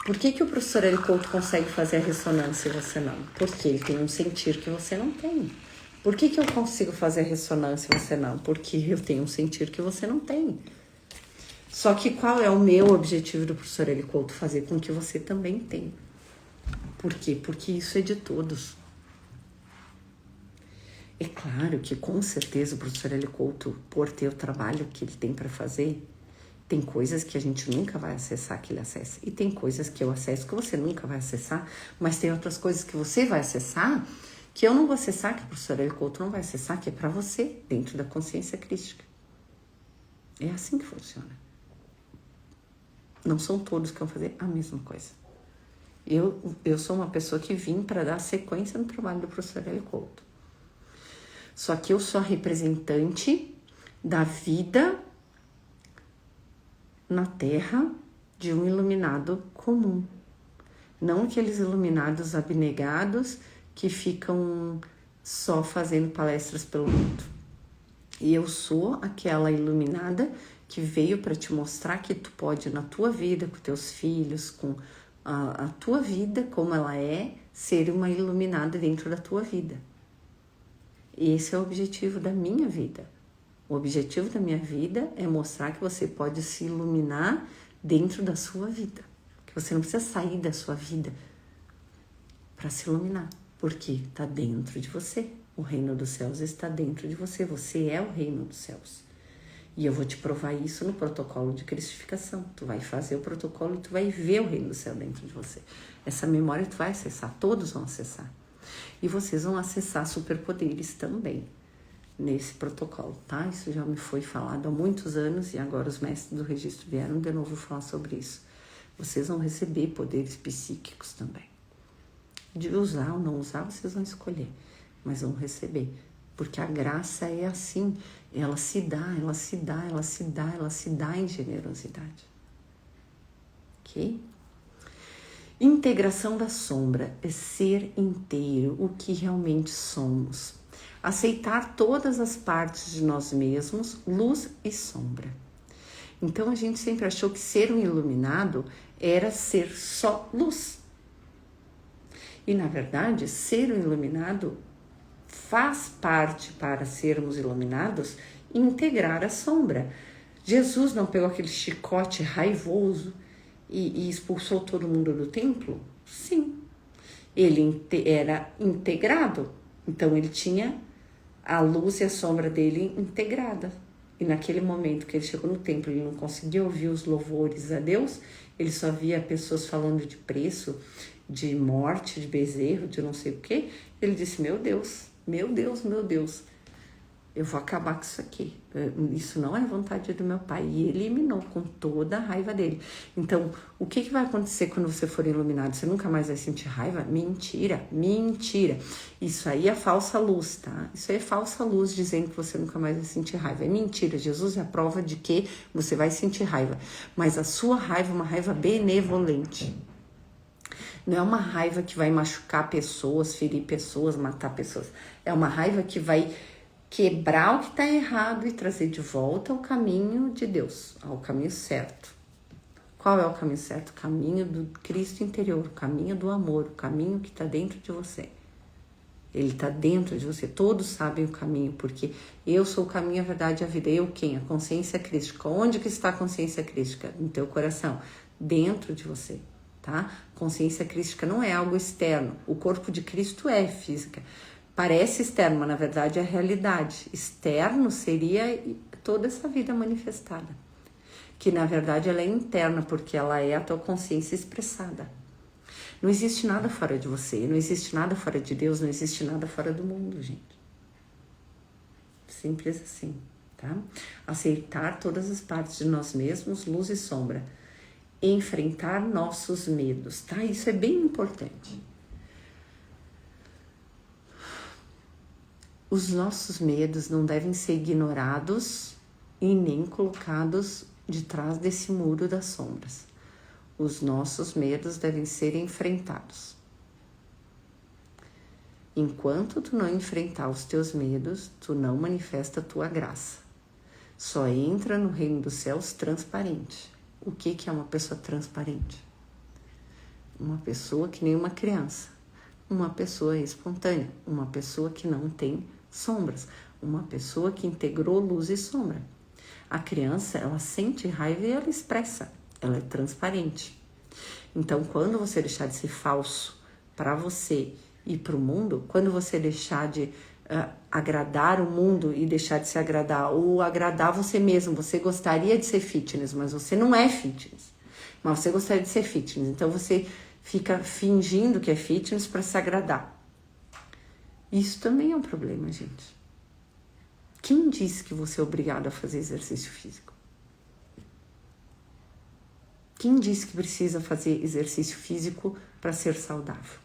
Por que o professor Hélio Couto consegue fazer a ressonância e você não? Porque ele tem um sentir que você não tem. Por que eu consigo fazer a ressonância e você não? Porque eu tenho um sentir que você não tem. Só que qual é o meu objetivo do professor Hélio Couto? Fazer com que você também tenha. Por quê? Porque isso é de todos. É claro que com certeza o professor Hélio Couto, por ter o trabalho que ele tem para fazer, tem coisas que a gente nunca vai acessar que ele acessa. E tem coisas que eu acesso que você nunca vai acessar, mas tem outras coisas que você vai acessar que eu não vou acessar, que o professor Hélio Couto não vai acessar, que é para você, dentro da consciência crística. É assim que funciona. Não são todos que vão fazer a mesma coisa. Eu sou uma pessoa que vim para dar sequência no trabalho do professor Hélio Couto. Só que eu sou a representante da vida na Terra de um iluminado comum. Não aqueles iluminados abnegados que ficam só fazendo palestras pelo mundo. E eu sou aquela iluminada que veio para te mostrar que tu pode, na tua vida, com teus filhos, com a tua vida, como ela é, ser uma iluminada dentro da tua vida. E esse é o objetivo da minha vida. O objetivo da minha vida é mostrar que você pode se iluminar dentro da sua vida. Que você não precisa sair da sua vida para se iluminar. Porque está dentro de você. O reino dos céus está dentro de você. Você é o reino dos céus. E eu vou te provar isso no protocolo de cristificação. Tu vai fazer o protocolo e tu vai ver o reino do céu dentro de você. Essa memória tu vai acessar, todos vão acessar. E vocês vão acessar superpoderes também nesse protocolo, tá? Isso já me foi falado há muitos anos e agora os mestres do registro vieram de novo falar sobre isso. Vocês vão receber poderes psíquicos também. De usar ou não usar, vocês vão escolher, mas vão receber. Porque a graça é assim, ela se dá, ela se dá, ela se dá, ela se dá em generosidade. Ok? Integração da sombra é ser inteiro, o que realmente somos. Aceitar todas as partes de nós mesmos, luz e sombra. Então a gente sempre achou que ser um iluminado era ser só luz. E na verdade, ser um iluminado faz parte, para sermos iluminados, integrar a sombra. Jesus não pegou aquele chicote raivoso e expulsou todo mundo do templo? Sim. Ele era integrado. Então ele tinha a luz e a sombra dele integrada. E naquele momento que ele chegou no templo, ele não conseguia ouvir os louvores a Deus, ele só via pessoas falando de preço, de morte, de bezerro, de não sei o quê. Ele disse, meu Deus, meu Deus, meu Deus, eu vou acabar com isso aqui. Isso não é vontade do meu pai. E ele eliminou com toda a raiva dele. Então, o que vai acontecer quando você for iluminado? Você nunca mais vai sentir raiva? Mentira, mentira. Isso aí é falsa luz, tá? Isso aí é falsa luz dizendo que você nunca mais vai sentir raiva. É mentira. Jesus é a prova de que você vai sentir raiva. Mas a sua raiva é uma raiva benevolente. Não é uma raiva que vai machucar pessoas, ferir pessoas, matar pessoas. É uma raiva que vai quebrar o que está errado e trazer de volta ao caminho de Deus, ao caminho certo. Qual é o caminho certo? O caminho do Cristo interior, o caminho do amor, o caminho que está dentro de você. Ele está dentro de você. Todos sabem o caminho, porque eu sou o caminho, a verdade e a vida. Eu quem? A consciência crística. Onde que está a consciência crística? No teu coração. Dentro de você, tá? Consciência crística não é algo externo. O corpo de Cristo é física. Parece externo, mas na verdade é a realidade. Externo seria toda essa vida manifestada. Que na verdade ela é interna, porque ela é a tua consciência expressada. Não existe nada fora de você, não existe nada fora de Deus, não existe nada fora do mundo, gente. Simples assim, tá? Aceitar todas as partes de nós mesmos, luz e sombra. Enfrentar nossos medos, tá? Isso é bem importante. Os nossos medos não devem ser ignorados e nem colocados de trás desse muro das sombras. Os nossos medos devem ser enfrentados. Enquanto tu não enfrentar os teus medos, tu não manifesta a tua graça. Só entra no reino dos céus transparente. O que é uma pessoa transparente? Uma pessoa que nem uma criança. Uma pessoa espontânea. Uma pessoa que não tem sombras, uma pessoa que integrou luz e sombra. A criança, ela sente raiva e ela expressa, ela é transparente. Então, quando você deixar de ser falso para você e para o mundo, quando você deixar de agradar o mundo e deixar de se agradar, ou agradar você mesmo, você gostaria de ser fitness, mas você não é fitness, mas você gostaria de ser fitness, então você fica fingindo que é fitness para se agradar. Isso também é um problema, gente. Quem disse que você é obrigado a fazer exercício físico? Quem disse que precisa fazer exercício físico para ser saudável?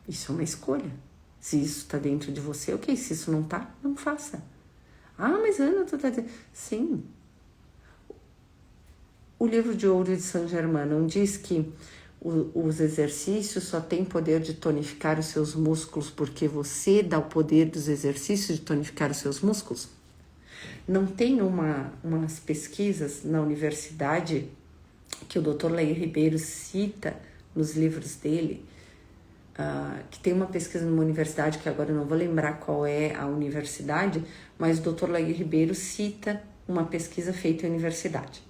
Isso é uma escolha. Se isso está dentro de você, ok. Se isso não está, não faça. Ah, mas Ana, tu tá... Sim. O livro de ouro de Saint Germain não diz que os exercícios só têm poder de tonificar os seus músculos porque você dá o poder dos exercícios de tonificar os seus músculos? Não tem umas pesquisas na universidade que o Dr. Laí Ribeiro cita nos livros dele, que tem uma pesquisa numa universidade, que agora eu não vou lembrar qual é a universidade, mas o Dr. Laí Ribeiro cita uma pesquisa feita em universidade.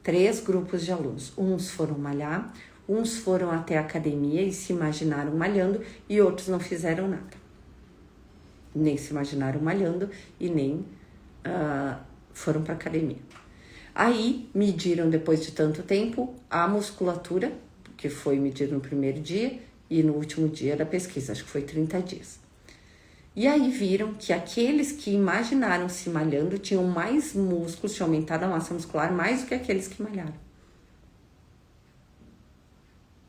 3 grupos de alunos. Uns foram malhar, uns foram até a academia e se imaginaram malhando, e outros não fizeram nada. Nem se imaginaram malhando e nem foram para a academia. Aí mediram, depois de tanto tempo, a musculatura, que foi medida no primeiro dia e no último dia da pesquisa, acho que foi 30 dias. E aí viram que aqueles que imaginaram se malhando tinham mais músculos, tinham aumentado a massa muscular mais do que aqueles que malharam.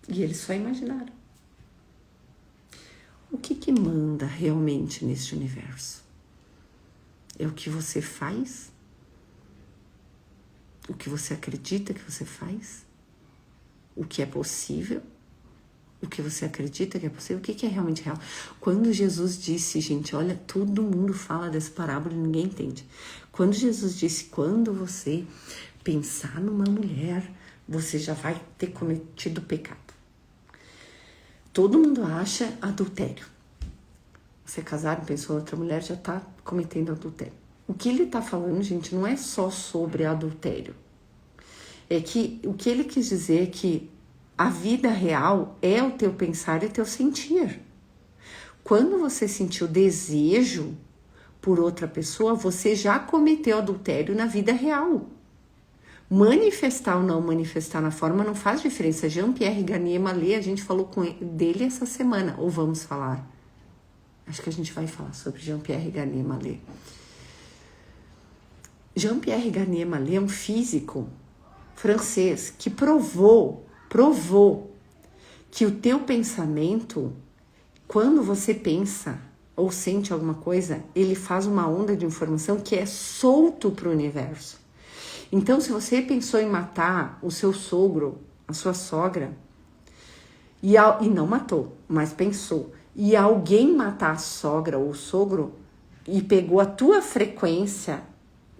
E eles só imaginaram. O que manda realmente neste universo? É o que você faz? O que você acredita que você faz? O que é possível? O que você acredita que é possível? O que é realmente real? Quando Jesus disse, gente, olha, todo mundo fala dessa parábola e ninguém entende. Quando Jesus disse, quando você pensar numa mulher, você já vai ter cometido pecado. Todo mundo acha adultério. Você é casado, pensou em outra mulher, já está cometendo adultério. O que ele está falando, gente, não é só sobre adultério. É que o que ele quis dizer é que a vida real é o teu pensar e o teu sentir. Quando você sentiu desejo por outra pessoa, você já cometeu adultério na vida real. Manifestar ou não manifestar na forma não faz diferença. Jean-Pierre Garnier Mallet, a gente falou dele essa semana, ou vamos falar? Acho que a gente vai falar sobre Jean-Pierre Garnier Mallet. Jean-Pierre Garnier Mallet é um físico francês que provou que o teu pensamento, quando você pensa ou sente alguma coisa, ele faz uma onda de informação que é solto para o universo. Então, se você pensou em matar o seu sogro, a sua sogra, e não matou, mas pensou, e alguém matar a sogra ou o sogro e pegou a tua frequência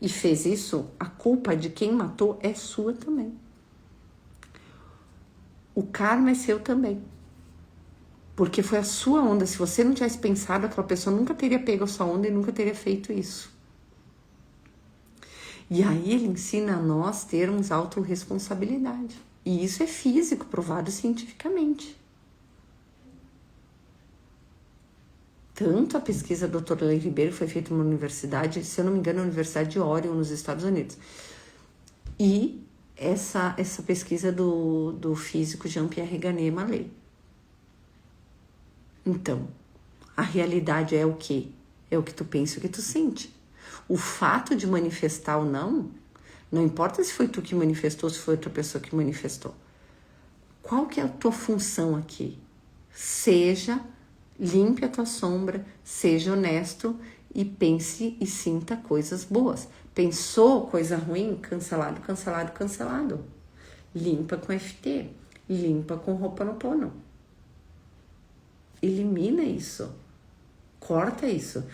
e fez isso, a culpa de quem matou é sua também. O karma é seu também. Porque foi a sua onda. Se você não tivesse pensado, aquela pessoa nunca teria pego a sua onda e nunca teria feito isso. E aí ele ensina a nós termos autorresponsabilidade. E isso é físico, provado cientificamente. Tanto a pesquisa do Dr. Lei Ribeiro foi feita numa universidade, se eu não me engano, a Universidade de Oregon, nos Estados Unidos. E essa pesquisa do físico Jean-Pierre Garnier Mallet. Então, a realidade é o quê? É o que tu pensa, o que tu sente. O fato de manifestar ou não importa se foi tu que manifestou, se foi outra pessoa que manifestou. Qual que é a tua função aqui? Limpe a tua sombra, seja honesto e pense e sinta coisas boas. Pensou coisa ruim? Cancelado, cancelado, cancelado. Limpa com FT, limpa com Ho'oponopono. Elimina isso, corta isso.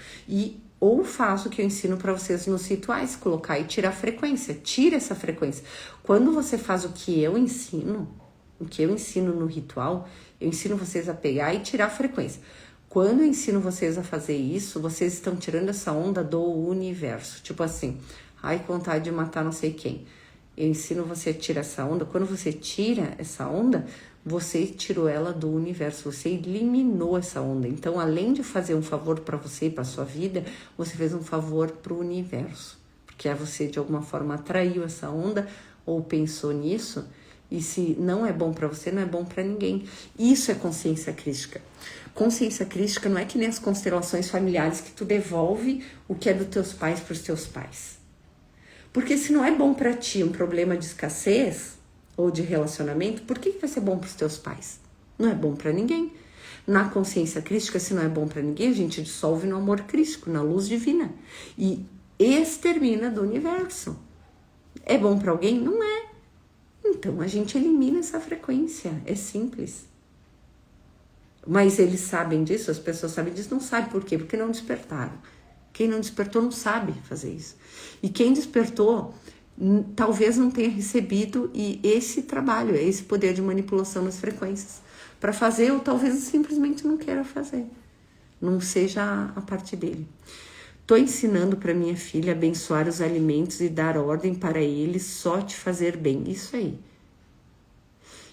Ou faz o que eu ensino para vocês nos rituais, colocar e tirar a frequência, tira essa frequência. Quando você faz o que eu ensino no ritual, eu ensino vocês a pegar e tirar a frequência. Quando eu ensino vocês a fazer isso, vocês estão tirando essa onda do universo. Tipo assim, ai, com vontade de matar não sei quem. Eu ensino você a tirar essa onda. Quando você tira essa onda, você tirou ela do universo, você eliminou essa onda. Então, além de fazer um favor para você e para sua vida, você fez um favor para o universo. Porque você, de alguma forma, atraiu essa onda ou pensou nisso. E se não é bom para você, não é bom para ninguém. Isso é consciência crística. Consciência crística não é que nem as constelações familiares que tu devolve o que é dos teus pais para os teus pais. Porque se não é bom para ti um problema de escassez ou de relacionamento, por que vai ser bom para os teus pais? Não é bom para ninguém. Na consciência crística, se não é bom para ninguém, a gente dissolve no amor crístico, na luz divina. E extermina do universo. É bom para alguém? Não é. Então, a gente elimina essa frequência. É simples. Mas eles sabem disso, as pessoas sabem disso, não sabem por quê? Porque não despertaram. Quem não despertou não sabe fazer isso. E quem despertou talvez não tenha recebido esse trabalho, esse poder de manipulação nas frequências para fazer, ou talvez simplesmente não queira fazer. Não seja a parte dele. Estou ensinando para minha filha abençoar os alimentos e dar ordem para eles só te fazer bem. Isso aí.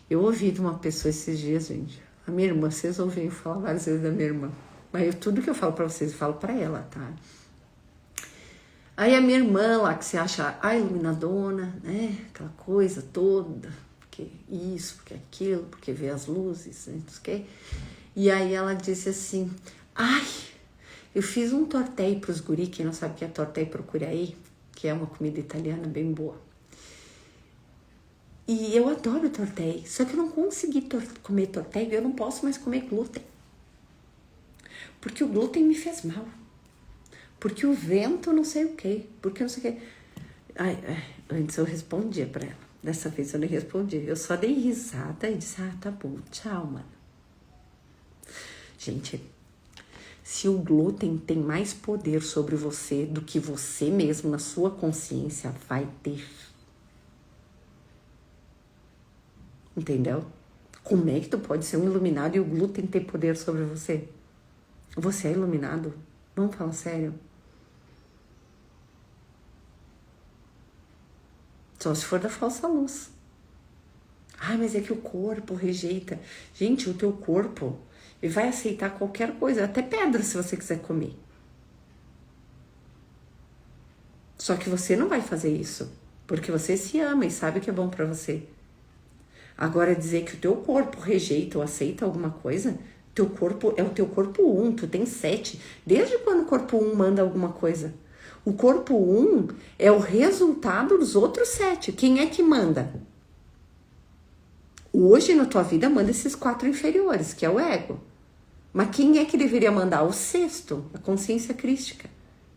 Eu ouvi de uma pessoa esses dias, gente. A minha irmã, vocês ouviram falar várias vezes da minha irmã. Mas tudo que eu falo para vocês, eu falo para ela, tá? Aí a minha irmã lá, que se acha a iluminadona, né? Aquela coisa toda, porque isso, porque aquilo, porque vê as luzes, né? Não sei o quê. E aí ela disse assim, ai, eu fiz um tortelli pros guri, quem não sabe o que é tortelli, procure aí, que é uma comida italiana bem boa. E eu adoro tortelli, só que eu não consegui comer tortelli, eu não posso mais comer glúten. Porque o glúten me fez mal. Porque o vento não sei o quê. Porque não sei o quê. Antes eu respondia pra ela. Dessa vez eu nem respondi. Eu só dei risada e disse, tá bom, tchau, mano. Gente, se o glúten tem mais poder sobre você do que você mesmo na sua consciência, vai ter. Entendeu? Como é que tu pode ser um iluminado e o glúten ter poder sobre você? Você é iluminado? Vamos falar sério? Só se for da falsa luz. Mas é que o corpo rejeita. Gente, o teu corpo, ele vai aceitar qualquer coisa, até pedra se você quiser comer. Só que você não vai fazer isso, porque você se ama e sabe o que é bom para você. Agora, dizer que o teu corpo rejeita ou aceita alguma coisa, teu corpo é o teu corpo 1, tu tem 7. Desde quando o corpo 1 manda alguma coisa? O corpo 1 é o resultado dos outros 7. Quem é que manda? Hoje na tua vida manda esses 4 inferiores, que é o ego. Mas quem é que deveria mandar? O sexto, a consciência crística.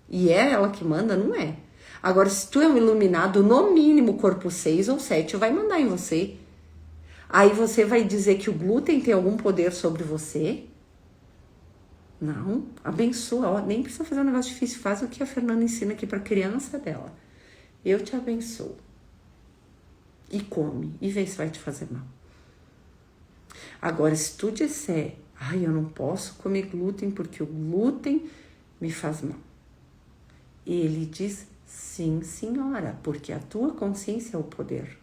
E é ela que manda? Não é. Agora, se tu é um iluminado, no mínimo corpo 6 ou 7 vai mandar em você. Aí você vai dizer que o glúten tem algum poder sobre você? Não, abençoa. Ó, nem precisa fazer um negócio difícil, faz o que a Fernanda ensina aqui para criança dela. Eu te abençoo. E come, e vê se vai te fazer mal. Agora, se tu disser, ai, eu não posso comer glúten porque o glúten me faz mal. Ele diz, sim, senhora, porque a tua consciência é o poder.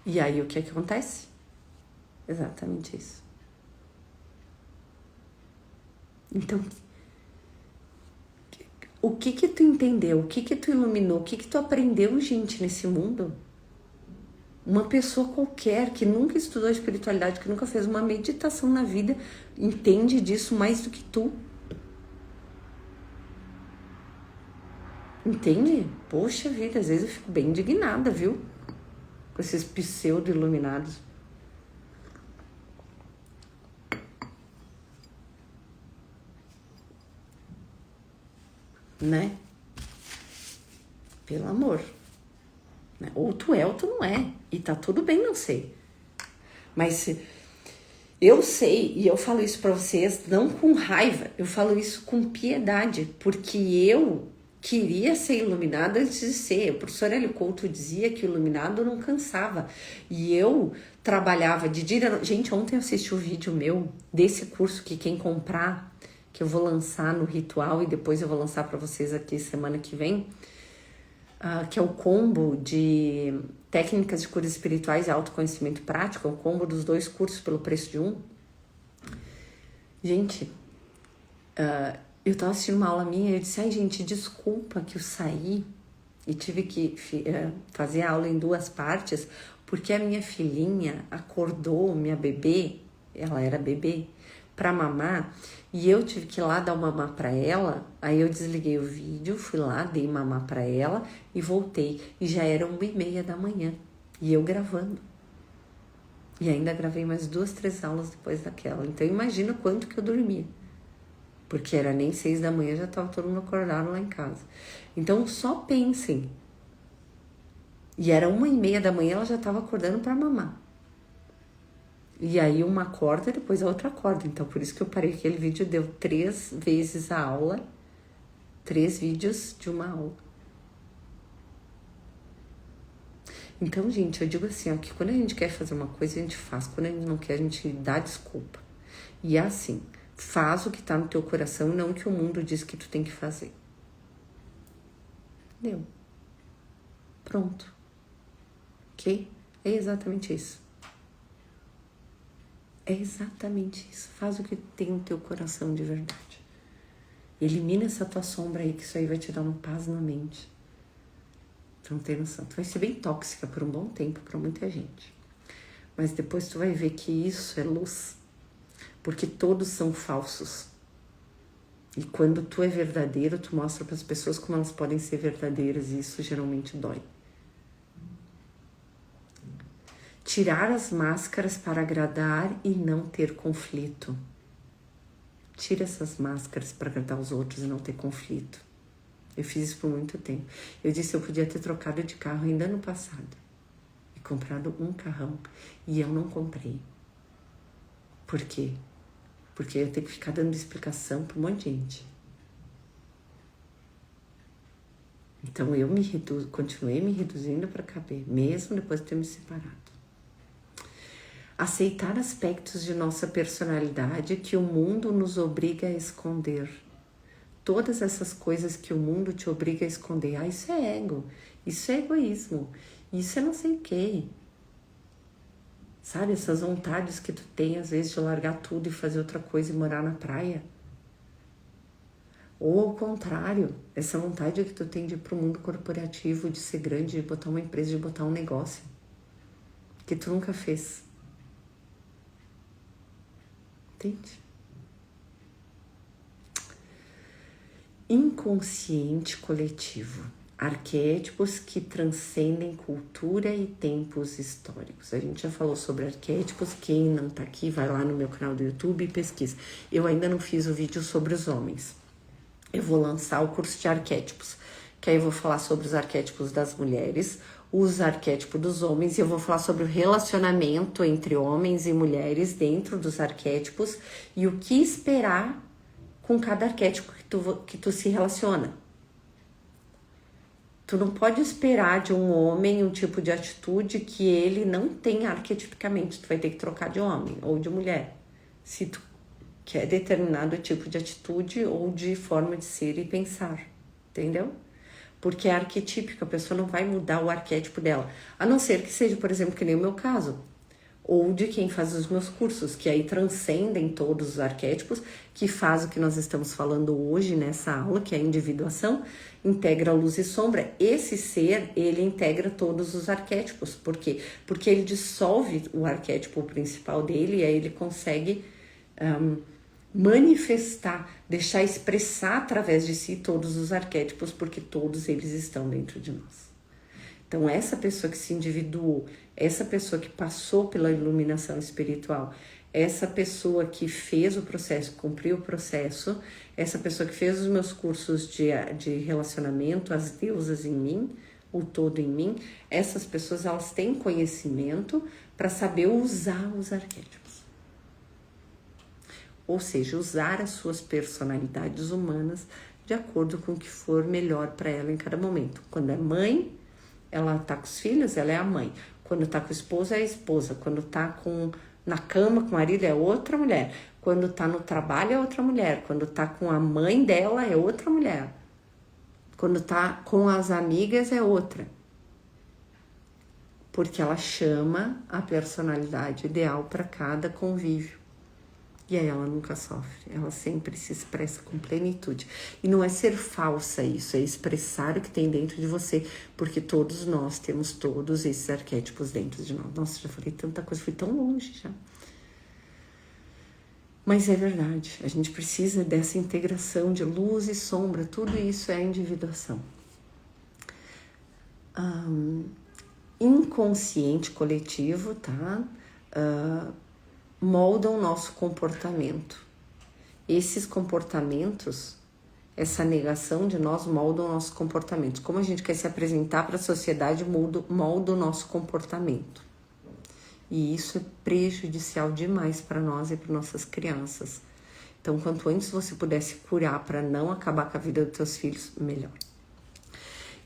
E aí o que acontece? Exatamente isso. Então, o que tu entendeu? O que tu iluminou? O que tu aprendeu, gente, nesse mundo? Uma pessoa qualquer que nunca estudou espiritualidade, que nunca fez uma meditação na vida, entende disso mais do que tu. Entende? Poxa vida, às vezes eu fico bem indignada, viu? Com esses pseudo-iluminados. Né? Pelo amor. Ou tu é ou tu não é. E tá tudo bem não ser. Mas eu sei, e eu falo isso pra vocês não com raiva, eu falo isso com piedade, porque eu queria ser iluminada antes de ser. O professor Hélio Couto dizia que o iluminado não cansava. E eu trabalhava de dia... Gente, ontem eu assisti um vídeo meu desse curso que quem comprar, que eu vou lançar no Ritual e depois eu vou lançar para vocês aqui semana que vem, que é o combo de técnicas de curas espirituais e autoconhecimento prático, é o combo dos 2 cursos pelo preço de um. Gente, eu tava assistindo uma aula minha e eu disse, ai gente, desculpa que eu saí e tive que fazer a aula em 2 partes, porque a minha filhinha acordou, minha bebê, ela era bebê, pra mamar, e eu tive que ir lá dar o mamar pra ela. Aí eu desliguei o vídeo, fui lá, dei mamar pra ela e voltei, e já era 1h30 da manhã, e eu gravando. E ainda gravei mais 2, 3 aulas depois daquela. Então imagina quanto que eu dormia. Porque era nem 6 da manhã, já tava todo mundo acordado lá em casa. Então só pensem. E era 1h30 da manhã, ela já tava acordando pra mamar. E aí uma acorda, depois a outra acorda. Então por isso que eu parei aquele vídeo, deu 3 vezes a aula. 3 vídeos de uma aula. Então, gente, eu digo assim, ó, que quando a gente quer fazer uma coisa, a gente faz. Quando a gente não quer, a gente dá desculpa. E é assim, faz o que tá no teu coração, não o que o mundo diz que tu tem que fazer. Entendeu? Pronto. Ok? É exatamente isso. É exatamente isso. Faz o que tem no teu coração de verdade. Elimina essa tua sombra aí, que isso aí vai te dar uma paz na mente. Tu não tem noção. Tu vai ser bem tóxica por um bom tempo pra muita gente. Mas depois tu vai ver que isso é luz. Porque todos são falsos. E quando tu é verdadeiro, tu mostra para as pessoas como elas podem ser verdadeiras. E isso geralmente dói. Tirar as máscaras para agradar e não ter conflito. Tira essas máscaras para agradar os outros e não ter conflito. Eu fiz isso por muito tempo. Eu disse que eu podia ter trocado de carro ainda no passado. E comprado um carrão. E eu não comprei. Por quê? Porque eu ia ter que ficar dando explicação para um monte de gente. Então eu continuei me reduzindo para caber, mesmo depois de ter me separado. Aceitar aspectos de nossa personalidade que o mundo nos obriga a esconder. Todas essas coisas que o mundo te obriga a esconder. Ah, isso é ego, isso é egoísmo, isso é não sei o quê. Sabe, essas vontades que tu tem às vezes de largar tudo e fazer outra coisa e morar na praia. Ou ao contrário, essa vontade que tu tem de ir pro mundo corporativo, de ser grande, de botar uma empresa, de botar um negócio que tu nunca fez. Entende? Inconsciente coletivo. Arquétipos que transcendem cultura e tempos históricos. A gente já falou sobre arquétipos. Quem não tá aqui, vai lá no meu canal do YouTube e pesquisa. Eu ainda não fiz o vídeo sobre os homens. Eu vou lançar o curso de arquétipos, que aí eu vou falar sobre os arquétipos das mulheres, os arquétipos dos homens, e eu vou falar sobre o relacionamento entre homens e mulheres dentro dos arquétipos e o que esperar com cada arquétipo que tu se relaciona. Tu não pode esperar de um homem um tipo de atitude que ele não tem arquetipicamente. Tu vai ter que trocar de homem ou de mulher, se tu quer determinado tipo de atitude ou de forma de ser e pensar, entendeu? Porque é arquetípico, a pessoa não vai mudar o arquétipo dela, a não ser que seja, por exemplo, que nem o meu caso, ou de quem faz os meus cursos, que aí transcendem todos os arquétipos, que faz o que nós estamos falando hoje nessa aula, que é a individuação, integra luz e sombra. Esse ser, ele integra todos os arquétipos. Por quê? Porque ele dissolve o arquétipo principal dele e aí ele consegue manifestar, deixar expressar através de si todos os arquétipos, porque todos eles estão dentro de nós. Então, essa pessoa que se individuou, essa pessoa que passou pela iluminação espiritual, essa pessoa que fez o processo, cumpriu o processo, essa pessoa que fez os meus cursos de relacionamento, as deusas em mim, o todo em mim, essas pessoas, elas têm conhecimento para saber usar os arquétipos. Ou seja, usar as suas personalidades humanas de acordo com o que for melhor para ela em cada momento. Quando é mãe, ela tá com os filhos, ela é a mãe. Quando tá com o esposo, é a esposa. Quando tá na cama com o marido, é outra mulher. Quando tá no trabalho, é outra mulher. Quando tá com a mãe dela, é outra mulher. Quando tá com as amigas, é outra. Porque ela chama a personalidade ideal para cada convívio. E aí ela nunca sofre, ela sempre se expressa com plenitude. E não é ser falsa isso, é expressar o que tem dentro de você, porque todos nós temos todos esses arquétipos dentro de nós. Nossa, já falei tanta coisa, fui tão longe já. Mas é verdade, a gente precisa dessa integração de luz e sombra, tudo isso é individuação. Inconsciente coletivo, tá? Moldam o nosso comportamento. Esses comportamentos, essa negação de nós moldam o nosso comportamento. Como a gente quer se apresentar para a sociedade, molda o nosso comportamento. E isso é prejudicial demais para nós e para nossas crianças. Então, quanto antes você pudesse curar para não acabar com a vida dos teus filhos, melhor.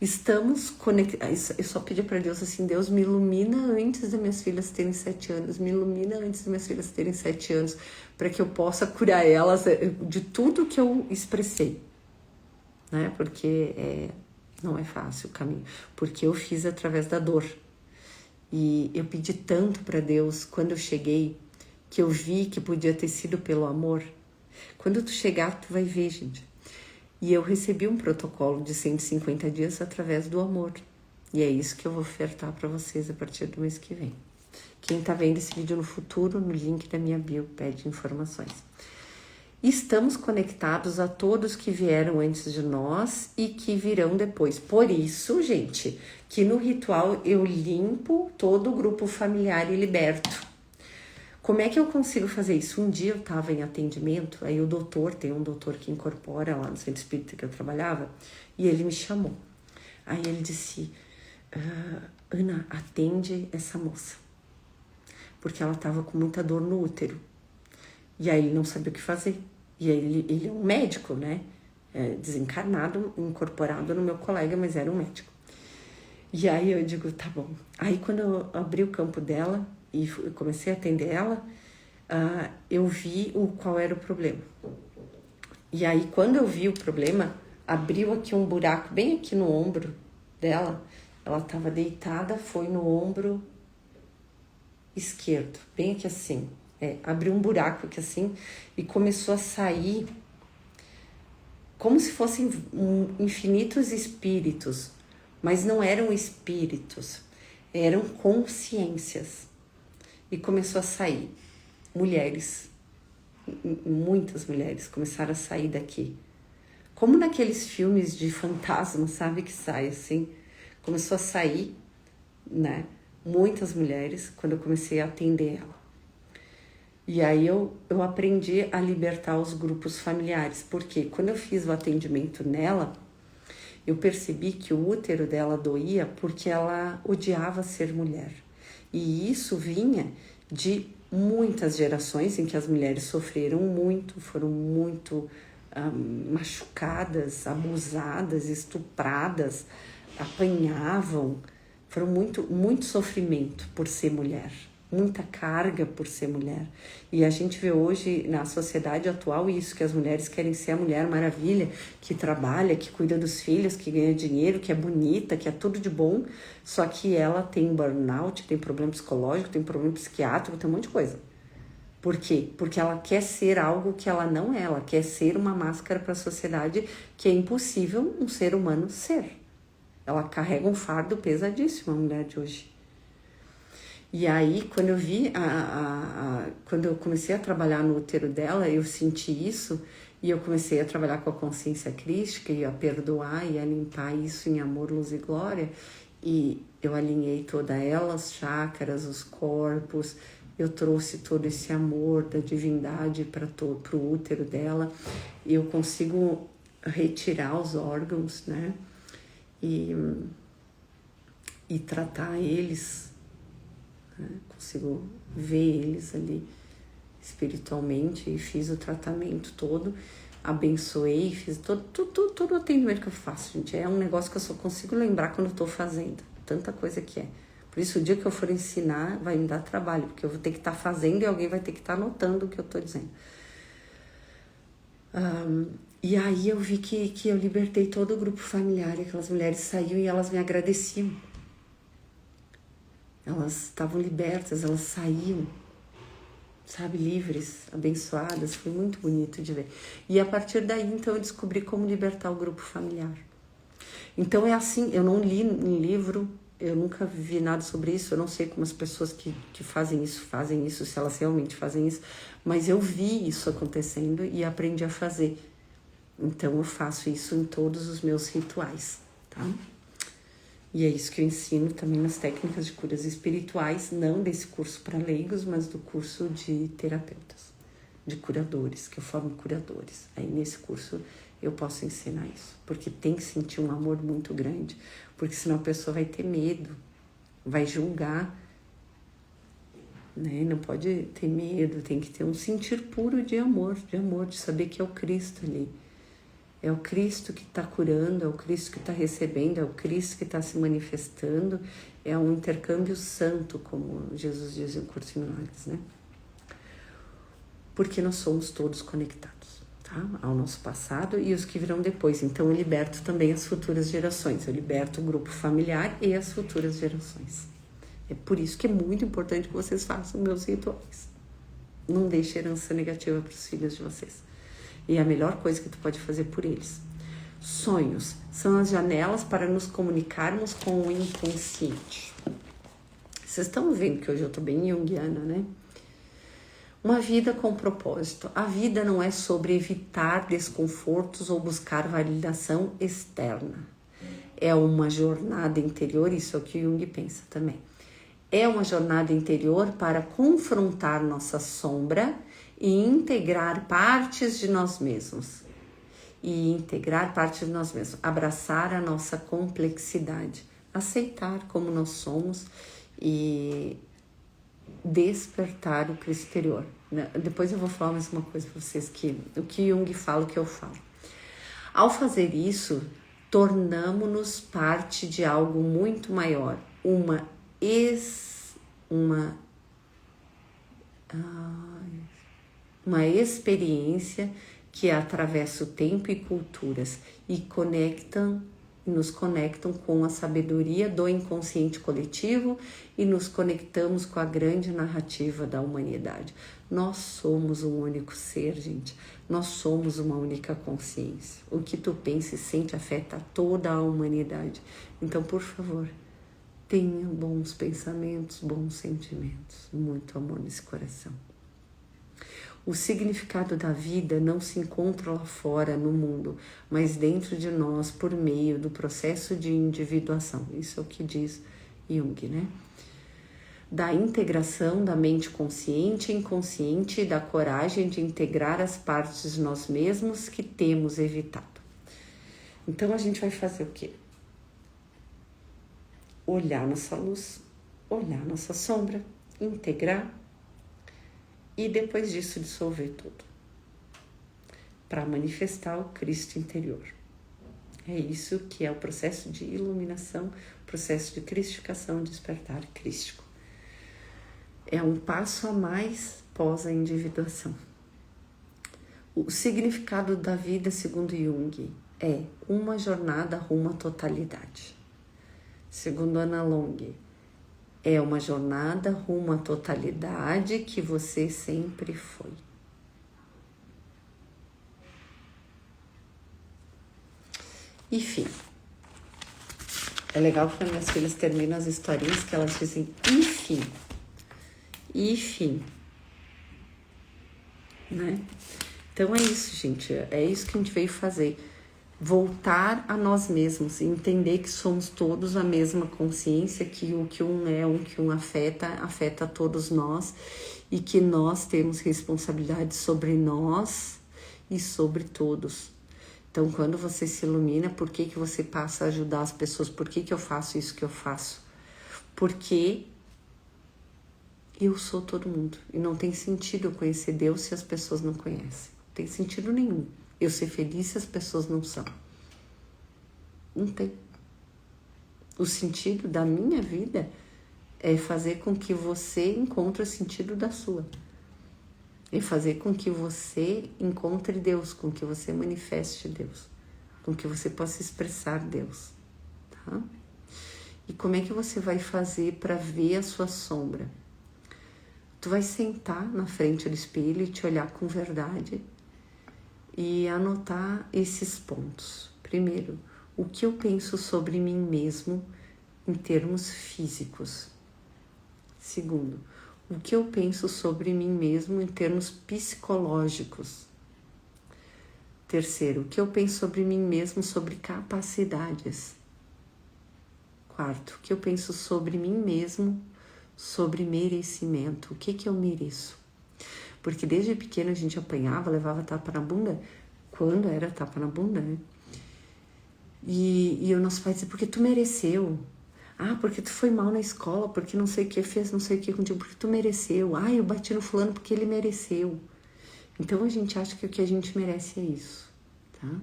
Estamos conectados. Eu só pedi para Deus assim: Deus, me ilumina antes das minhas filhas terem 7 anos, me ilumina antes das minhas filhas terem 7 anos, para que eu possa curar elas de tudo que eu expressei, né? Porque não é fácil o caminho, porque eu fiz através da dor. E eu pedi tanto para Deus quando eu cheguei, que eu vi que podia ter sido pelo amor. Quando tu chegar, tu vai ver, gente. E eu recebi um protocolo de 150 dias através do amor. E é isso que eu vou ofertar para vocês a partir do mês que vem. Quem tá vendo esse vídeo no futuro, no link da minha bio, pede informações. Estamos conectados a todos que vieram antes de nós e que virão depois. Por isso, gente, que no ritual eu limpo todo o grupo familiar e liberto. Como é que eu consigo fazer isso? Um dia eu estava em atendimento, aí tem um doutor que incorpora lá no centro espírita que eu trabalhava, e ele me chamou. Aí ele disse: Ana, atende essa moça, porque ela estava com muita dor no útero. E aí ele não sabia o que fazer. E aí ele é um médico, né? Desencarnado, incorporado no meu colega, mas era um médico. E aí eu digo, tá bom. Aí quando eu abri o campo dela e comecei a atender ela, eu vi qual era o problema. E aí quando eu vi o problema, abriu aqui um buraco bem aqui no ombro dela. Ela estava deitada, foi no ombro esquerdo, bem aqui assim. Abriu um buraco aqui assim e começou a sair como se fossem infinitos espíritos, mas não eram espíritos, eram consciências. E começou a sair mulheres, muitas mulheres começaram a sair daqui. Como naqueles filmes de fantasma, sabe, que sai assim? Começou a sair, né? Muitas mulheres, quando eu comecei a atender ela. E aí eu aprendi a libertar os grupos familiares, porque quando eu fiz o atendimento nela, eu percebi que o útero dela doía porque ela odiava ser mulher. E isso vinha de muitas gerações em que as mulheres sofreram muito, foram muito machucadas, abusadas, estupradas, apanhavam, foram muito sofrimento por ser mulher, muita carga por ser mulher. E a gente vê hoje na sociedade atual isso, que as mulheres querem ser a Mulher Maravilha, que trabalha, que cuida dos filhos, que ganha dinheiro, que é bonita, que é tudo de bom, só que ela tem burnout, tem problema psicológico, tem problema psiquiátrico, tem um monte de coisa. Por quê? Porque ela quer ser algo que ela não é, ela quer ser uma máscara para a sociedade que é impossível um ser humano ser. Ela carrega um fardo pesadíssimo, a mulher de hoje. E aí, quando eu vi, quando eu comecei a trabalhar no útero dela, eu senti isso e eu comecei a trabalhar com a consciência crística e a perdoar e a limpar isso em amor, luz e glória. E eu alinhei toda ela, os chakras, os corpos, eu trouxe todo esse amor da divindade para o útero dela. E eu consigo retirar os órgãos, né? E tratar eles, né? Consigo ver eles ali espiritualmente e fiz o tratamento todo, abençoei, fiz todo o atendimento que eu faço, gente. É um negócio que eu só consigo lembrar quando eu tô fazendo, tanta coisa que é. Por isso, o dia que eu for ensinar, vai me dar trabalho, porque eu vou ter que estar fazendo e alguém vai ter que estar anotando o que eu tô dizendo. E aí eu vi que eu libertei todo o grupo familiar, e aquelas mulheres saíam e elas me agradeciam. Elas estavam libertas, elas saíam, sabe, livres, abençoadas. Foi muito bonito de ver. E a partir daí, então, eu descobri como libertar o grupo familiar. Então é assim, eu não li em livro, eu nunca vi nada sobre isso, eu não sei como as pessoas que fazem isso, se elas realmente fazem isso, mas eu vi isso acontecendo e aprendi a fazer. Então eu faço isso em todos os meus rituais, tá? E é isso que eu ensino também nas técnicas de curas espirituais, não desse curso para leigos, mas do curso de terapeutas, de curadores, que eu formo curadores. Aí nesse curso eu posso ensinar isso, porque tem que sentir um amor muito grande, porque senão a pessoa vai ter medo, vai julgar, né? Não pode ter medo, tem que ter um sentir puro de amor, de saber que é o Cristo ali. É o Cristo que está curando, é o Cristo que está recebendo, é o Cristo que está se manifestando, é um intercâmbio santo, como Jesus diz em Curso de Milagres, né? Porque nós somos todos conectados, tá? Ao nosso passado e os que virão depois. Então eu liberto também as futuras gerações, eu liberto o grupo familiar e as futuras gerações. É por isso que é muito importante que vocês façam meus rituais. Não deixe herança negativa para os filhos de vocês. E é a melhor coisa que tu pode fazer por eles. Sonhos são as janelas para nos comunicarmos com o inconsciente. Vocês estão vendo que hoje eu tô bem junguiana, né? Uma vida com propósito. A vida não é sobre evitar desconfortos ou buscar validação externa. É uma jornada interior, isso é o que Jung pensa também. É uma jornada interior para confrontar nossa sombra e integrar partes de nós mesmos. Abraçar a nossa complexidade, aceitar como nós somos e despertar o Cristo interior. Depois eu vou falar mais uma coisa para vocês, o que Jung fala, o que eu falo. Ao fazer isso, tornamo-nos parte de algo muito maior, uma experiência que atravessa o tempo e culturas e conecta e nos conectam com a sabedoria do inconsciente coletivo e nos conectamos com a grande narrativa da humanidade. Nós somos um único ser, gente. Nós somos uma única consciência. O que tu pensa e sente afeta toda a humanidade. Então, por favor, tenha bons pensamentos, bons sentimentos, muito amor nesse coração. O significado da vida não se encontra lá fora no mundo, mas dentro de nós por meio do processo de individuação. Isso é o que diz Jung, né? Da integração da mente consciente e inconsciente e da coragem de integrar as partes de nós mesmos que temos evitado. Então a gente vai fazer o quê? Olhar nossa luz, olhar nossa sombra, integrar e depois disso dissolver tudo para manifestar o Cristo interior. É isso que é o processo de iluminação, processo de cristificação, despertar crístico. É um passo a mais pós a individuação. O significado da vida, segundo Jung, é uma jornada rumo à totalidade. Segundo Ana Long, é uma jornada rumo à totalidade que você sempre foi. Enfim, é legal quando minhas filhas terminam as historinhas que elas dizem enfim, né? Então é isso, gente, é isso que a gente veio fazer. Voltar a nós mesmos, entender que somos todos a mesma consciência, que o que um é, o que um afeta a todos nós e que nós temos responsabilidade sobre nós e sobre todos. Então, quando você se ilumina, por que você passa a ajudar as pessoas? Por que eu faço isso que eu faço? Porque eu sou todo mundo e não tem sentido eu conhecer Deus se as pessoas não conhecem. Não tem sentido nenhum. Eu ser feliz se as pessoas não são. Não tem. O sentido da minha vida é fazer com que você encontre o sentido da sua. É fazer com que você encontre Deus, com que você manifeste Deus, com que você possa expressar Deus. Tá? E como é que você vai fazer para ver a sua sombra? Tu vai sentar na frente do espelho e te olhar com verdade e anotar esses pontos. Primeiro, o que eu penso sobre mim mesmo em termos físicos. Segundo, o que eu penso sobre mim mesmo em termos psicológicos. Terceiro, o que eu penso sobre mim mesmo sobre capacidades. Quarto, o que eu penso sobre mim mesmo sobre merecimento. O que eu mereço? Porque desde pequeno a gente apanhava, levava tapa na bunda, quando era tapa na bunda, né? E o nosso pai dizia, porque tu mereceu. Ah, porque tu foi mal na escola, porque não sei o que fez, não sei o que contigo, porque tu mereceu. Ah, eu bati no fulano porque ele mereceu. Então a gente acha que o que a gente merece é isso, tá?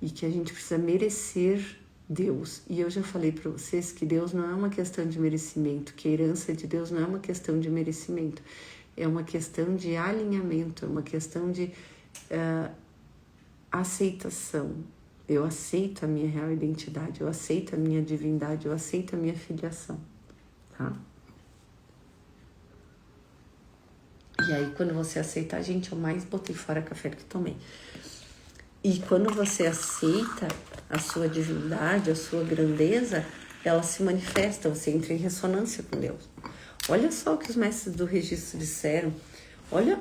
E que a gente precisa merecer Deus. E eu já falei para vocês que Deus não é uma questão de merecimento, que a herança de Deus não é uma questão de merecimento. É uma questão de alinhamento, é uma questão de aceitação. Eu aceito a minha real identidade, eu aceito a minha divindade, eu aceito a minha filiação, tá? E aí, quando você aceita, gente, eu mais botei fora café do que tomei. E quando você aceita a sua divindade, a sua grandeza, ela se manifesta, você entra em ressonância com Deus. Olha só o que os mestres do registro disseram. Olha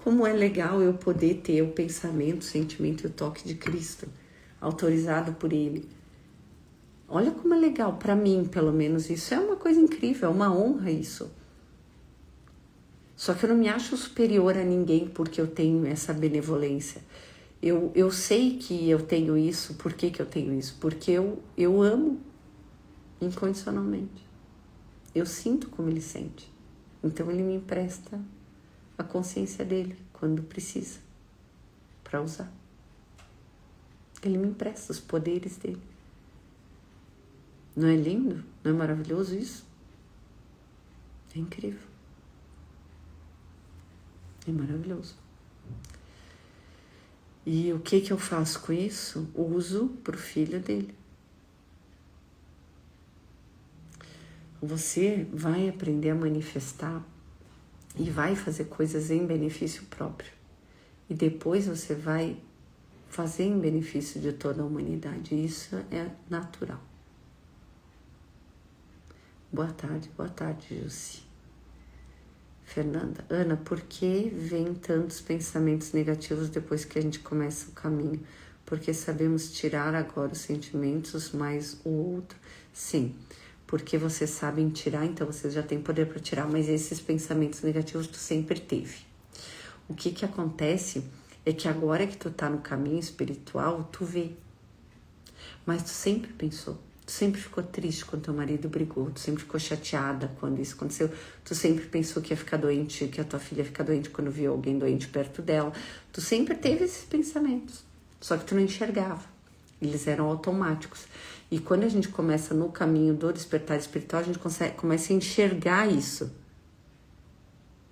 como é legal eu poder ter o pensamento, o sentimento e o toque de Cristo, autorizado por Ele. Olha como é legal, para mim, pelo menos, isso é uma coisa incrível, é uma honra isso. Só que eu não me acho superior a ninguém porque eu tenho essa benevolência. Eu sei que eu tenho isso, por que eu tenho isso? Porque eu amo incondicionalmente. Eu sinto como Ele sente. Então Ele me empresta a consciência dele quando precisa para usar. Ele me empresta os poderes dele. Não é lindo? Não é maravilhoso isso? É incrível. É maravilhoso. E o que eu faço com isso? Uso para o filho dele. Você vai aprender a manifestar e vai fazer coisas em benefício próprio. E depois você vai fazer em benefício de toda a humanidade. Isso é natural. Boa tarde, Jussi. Fernanda, Ana, por que vem tantos pensamentos negativos depois que a gente começa o caminho? Porque sabemos tirar agora os sentimentos, mas o outro, sim. Porque vocês sabem tirar, então vocês já têm poder para tirar, mas esses pensamentos negativos tu sempre teve. O que acontece é que agora que tu tá no caminho espiritual, tu vê. Mas tu sempre pensou. Tu sempre ficou triste quando teu marido brigou, tu sempre ficou chateada quando isso aconteceu, tu sempre pensou que ia ficar doente, que a tua filha ia ficar doente quando viu alguém doente perto dela. Tu sempre teve esses pensamentos, só que tu não enxergava. Eles eram automáticos. E quando a gente começa no caminho do despertar espiritual, a gente começa a enxergar isso,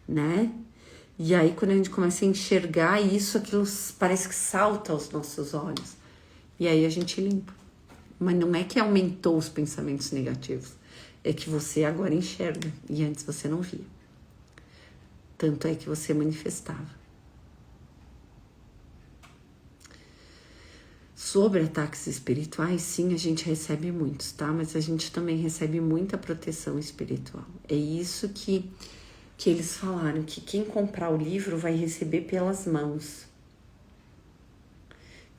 né? E aí quando a gente começa a enxergar isso, aquilo parece que salta aos nossos olhos. E aí a gente limpa. Mas não é que aumentou os pensamentos negativos, é que você agora enxerga e antes você não via. Tanto é que você manifestava. Sobre ataques espirituais, sim, a gente recebe muitos, tá? Mas a gente também recebe muita proteção espiritual. É isso que eles falaram, que quem comprar o livro vai receber pelas mãos.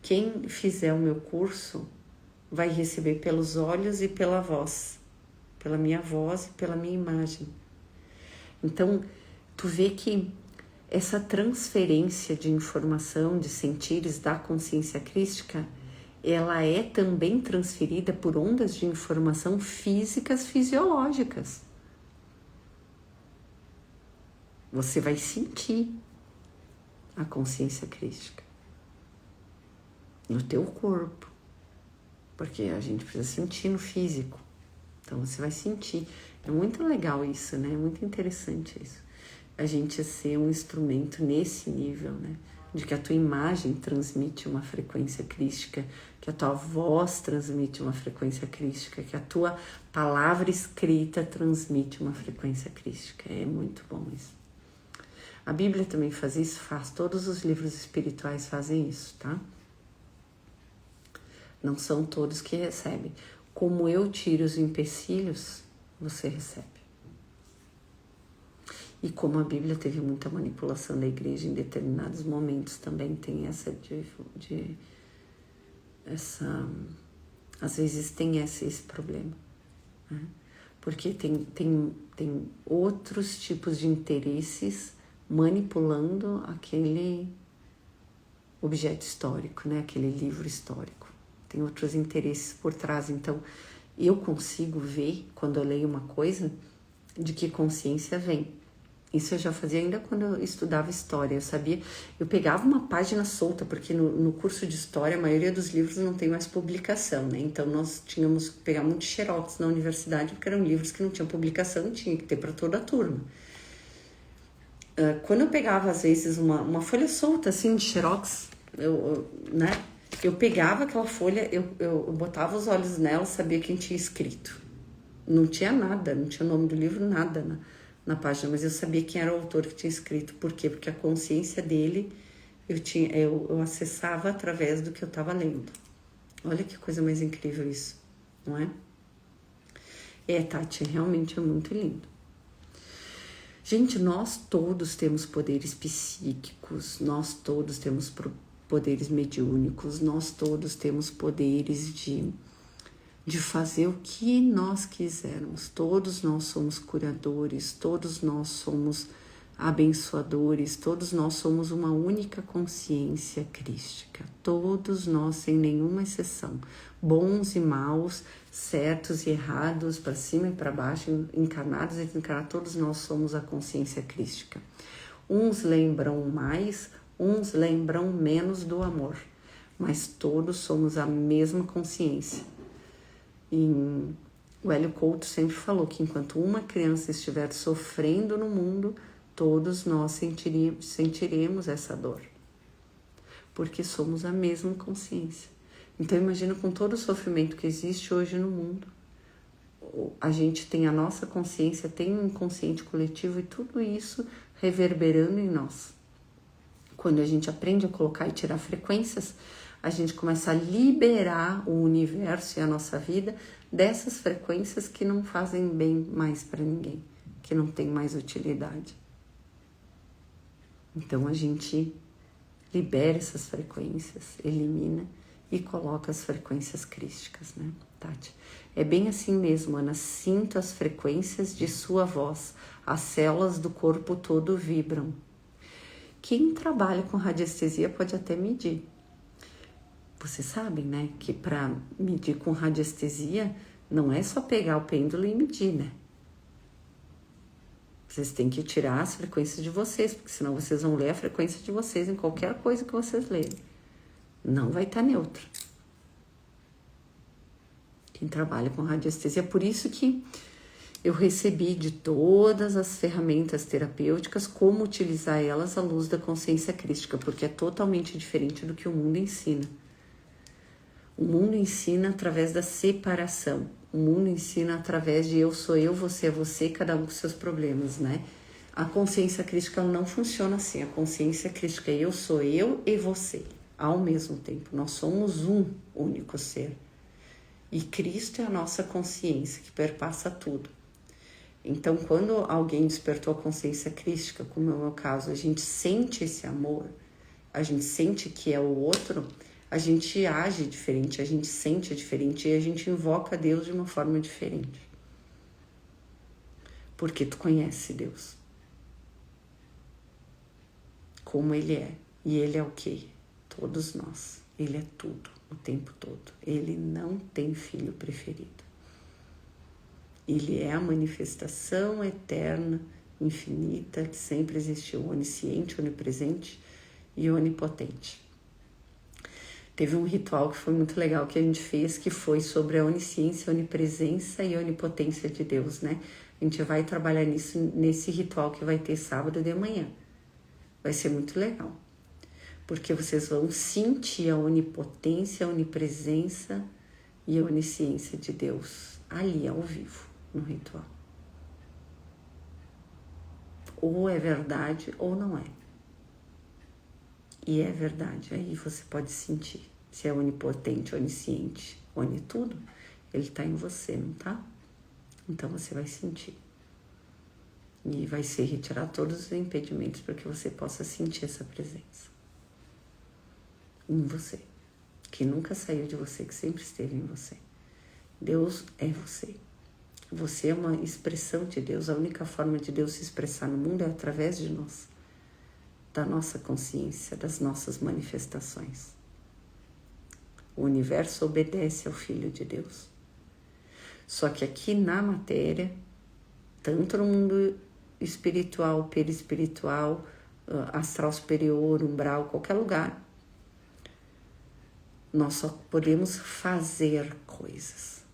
Quem fizer o meu curso vai receber pelos olhos e pela voz, pela minha voz e pela minha imagem. Então, tu vê que essa transferência de informação, de sentires da consciência crística, ela é também transferida por ondas de informação físicas, fisiológicas. Você vai sentir a consciência crística no teu corpo. Porque a gente precisa sentir no físico. Então você vai sentir. É muito legal isso, né? É muito interessante isso. A gente ser um instrumento nesse nível, né? De que a tua imagem transmite uma frequência crística, que a tua voz transmite uma frequência crística, que a tua palavra escrita transmite uma frequência crística. É muito bom isso. A Bíblia também faz isso, todos os livros espirituais fazem isso, tá? Não são todos que recebem. Como eu tiro os empecilhos, você recebe. E como a Bíblia teve muita manipulação da igreja em determinados momentos, também tem às vezes tem esse problema, né? Porque tem outros tipos de interesses manipulando aquele objeto histórico, né? Aquele livro histórico. Tem outros interesses por trás. Então, eu consigo ver, quando eu leio uma coisa, de que consciência vem. Isso eu já fazia ainda quando eu estudava história. Eu pegava uma página solta, porque no curso de história, a maioria dos livros não tem mais publicação, né? Então, nós tínhamos que pegar muitos xerox na universidade, porque eram livros que não tinham publicação, tinha que ter para toda a turma. Quando eu pegava, às vezes, uma folha solta, assim, de xerox, né? Eu pegava aquela folha, eu botava os olhos nela, sabia quem tinha escrito. Não tinha nada, não tinha o nome do livro, nada na página, mas eu sabia quem era o autor que tinha escrito. Por quê? Porque a consciência dele eu acessava através do que eu estava lendo. Olha que coisa mais incrível isso, não é? Tati, realmente é muito lindo. Gente, nós todos temos poderes psíquicos, nós todos temos poderes mediúnicos, nós todos temos poderes de fazer o que nós quisermos. Todos nós somos curadores, todos nós somos abençoadores, todos nós somos uma única consciência crística. Todos nós, sem nenhuma exceção, bons e maus, certos e errados, para cima e para baixo, encarnados e desencarnados, todos nós somos a consciência crística. Uns lembram mais, uns lembram menos do amor, mas todos somos a mesma consciência. O Hélio Couto sempre falou que enquanto uma criança estiver sofrendo no mundo, todos nós sentiremos essa dor. porque somos a mesma consciência. Então imagina, com todo o sofrimento que existe hoje no mundo, a gente tem a nossa consciência, tem um inconsciente coletivo e tudo isso reverberando em nós. Quando a gente aprende a colocar e tirar frequências, a gente começa a liberar o universo e a nossa vida dessas frequências que não fazem bem mais para ninguém, que não tem mais utilidade. Então a gente libera essas frequências, elimina e coloca as frequências crísticas, né, Tati? É bem assim mesmo, Ana. Sinto as frequências de sua voz. As células do corpo todo vibram. Quem trabalha com radiestesia pode até medir. Vocês sabem, né, que para medir com radiestesia não é só pegar o pêndulo e medir, né? Vocês têm que tirar as frequências de vocês, porque senão vocês vão ler a frequência de vocês em qualquer coisa que vocês lerem. Não vai estar neutro. Quem trabalha com radiestesia, por isso que eu recebi de todas as ferramentas terapêuticas como utilizar elas à luz da consciência crística, porque é totalmente diferente do que o mundo ensina. O mundo ensina através da separação. O mundo ensina através de eu sou eu, você é você, cada um com seus problemas, né? A consciência crística não funciona assim. A consciência crística é eu sou eu e você, ao mesmo tempo. Nós somos um único ser. E Cristo é a nossa consciência que perpassa tudo. Então, quando alguém despertou a consciência crística, como é o meu caso, a gente sente esse amor, a gente sente que é o outro, a gente age diferente, a gente sente diferente e a gente invoca Deus de uma forma diferente. Porque tu conhece Deus. Como Ele é. E Ele é o quê? Todos nós. Ele é tudo, o tempo todo. Ele não tem filho preferido. Ele é a manifestação eterna, infinita, que sempre existiu, onisciente, onipresente e onipotente. Teve um ritual que foi muito legal que a gente fez, que foi sobre a onisciência, onipresença e onipotência de Deus, né? A gente vai trabalhar nisso nesse ritual que vai ter sábado de manhã. Vai ser muito legal, porque vocês vão sentir a onipotência, a onipresença e a onisciência de Deus ali ao vivo, no ritual. Ou é verdade ou não é. E é verdade, aí você pode sentir. Se é onipotente, onisciente, tudo, ele está em você, não tá? Então você vai sentir. E vai ser retirar todos os impedimentos para que você possa sentir essa presença em você, que nunca saiu de você, que sempre esteve em você. Deus é você. Você é uma expressão de Deus. A única forma de Deus se expressar no mundo é através de nós, da nossa consciência, das nossas manifestações. O universo obedece ao Filho de Deus. Só que aqui na matéria, tanto no mundo espiritual, perispiritual, astral superior, umbral, qualquer lugar, nós só podemos fazer coisas.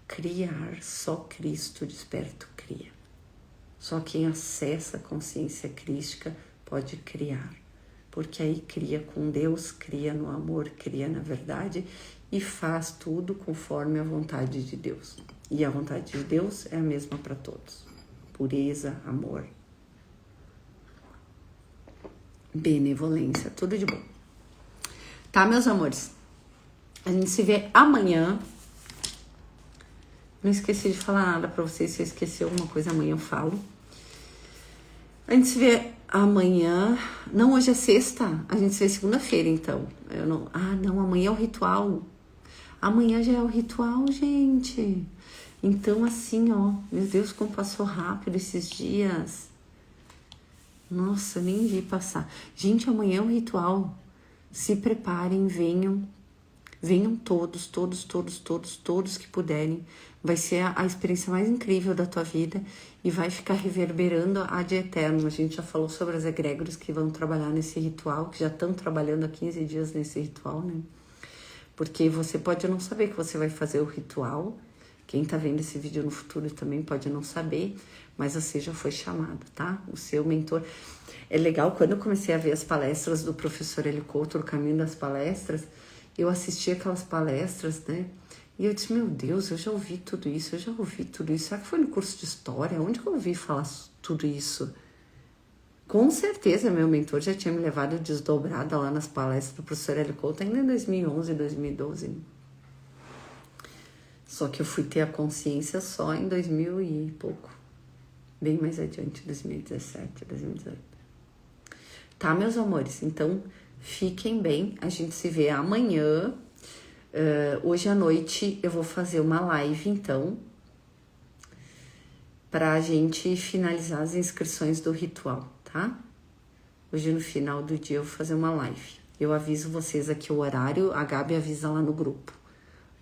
Criar, só Cristo desperto cria. Só quem acessa a consciência crística pode criar, porque aí cria com Deus, cria no amor, cria na verdade e faz tudo conforme a vontade de Deus. E a vontade de Deus é a mesma para todos. Pureza, amor, benevolência, tudo de bom. Tá, meus amores? A gente se vê amanhã. Não esqueci de falar nada pra vocês. Se eu esquecer alguma coisa, amanhã eu falo. A gente se vê amanhã. Não, hoje é sexta. A gente se vê segunda-feira, então. Não, amanhã é o ritual. Amanhã já é o ritual, gente. Então, assim, ó. Meu Deus, como passou rápido esses dias. Nossa, nem vi passar. Gente, amanhã é o ritual. Se preparem, venham. Venham todos que puderem. Vai ser a experiência mais incrível da tua vida e vai ficar reverberando ad eterno. A gente já falou sobre as egrégoras que vão trabalhar nesse ritual, que já estão trabalhando há 15 dias nesse ritual, né? Porque você pode não saber que você vai fazer o ritual. Quem tá vendo esse vídeo no futuro também pode não saber, mas você já foi chamado, tá? O seu mentor. É legal, quando eu comecei a ver as palestras do professor Hélio Couto, o caminho das palestras, eu assisti aquelas palestras, né? E eu disse, meu Deus, eu já ouvi tudo isso, Será que foi no curso de história? Onde que eu ouvi falar tudo isso? Com certeza, meu mentor já tinha me levado desdobrada lá nas palestras do professor Hélio Couto, ainda em 2011, 2012. Só que eu fui ter a consciência só em 2000 e pouco. Bem mais adiante, 2017, 2018. Tá, meus amores? Então, fiquem bem. A gente se vê amanhã. Hoje à noite eu vou fazer uma live, então, pra gente finalizar as inscrições do ritual, tá? Hoje no final do dia eu vou fazer uma live. Eu aviso vocês aqui o horário, a Gabi avisa lá no grupo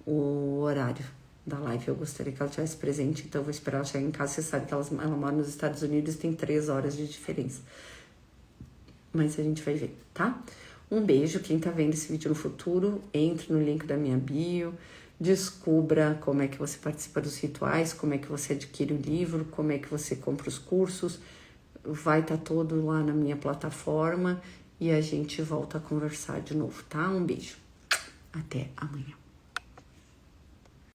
o horário da live. Eu gostaria que ela estivesse presente, então eu vou esperar ela chegar em casa. Você sabe que ela mora nos Estados Unidos, tem 3 horas de diferença. Mas a gente vai ver, tá? Um beijo. Quem tá vendo esse vídeo no futuro, entre no link da minha bio, descubra como é que você participa dos rituais, como é que você adquire o livro, como é que você compra os cursos. Vai estar todo lá na minha plataforma e a gente volta a conversar de novo, tá? Um beijo. Até amanhã.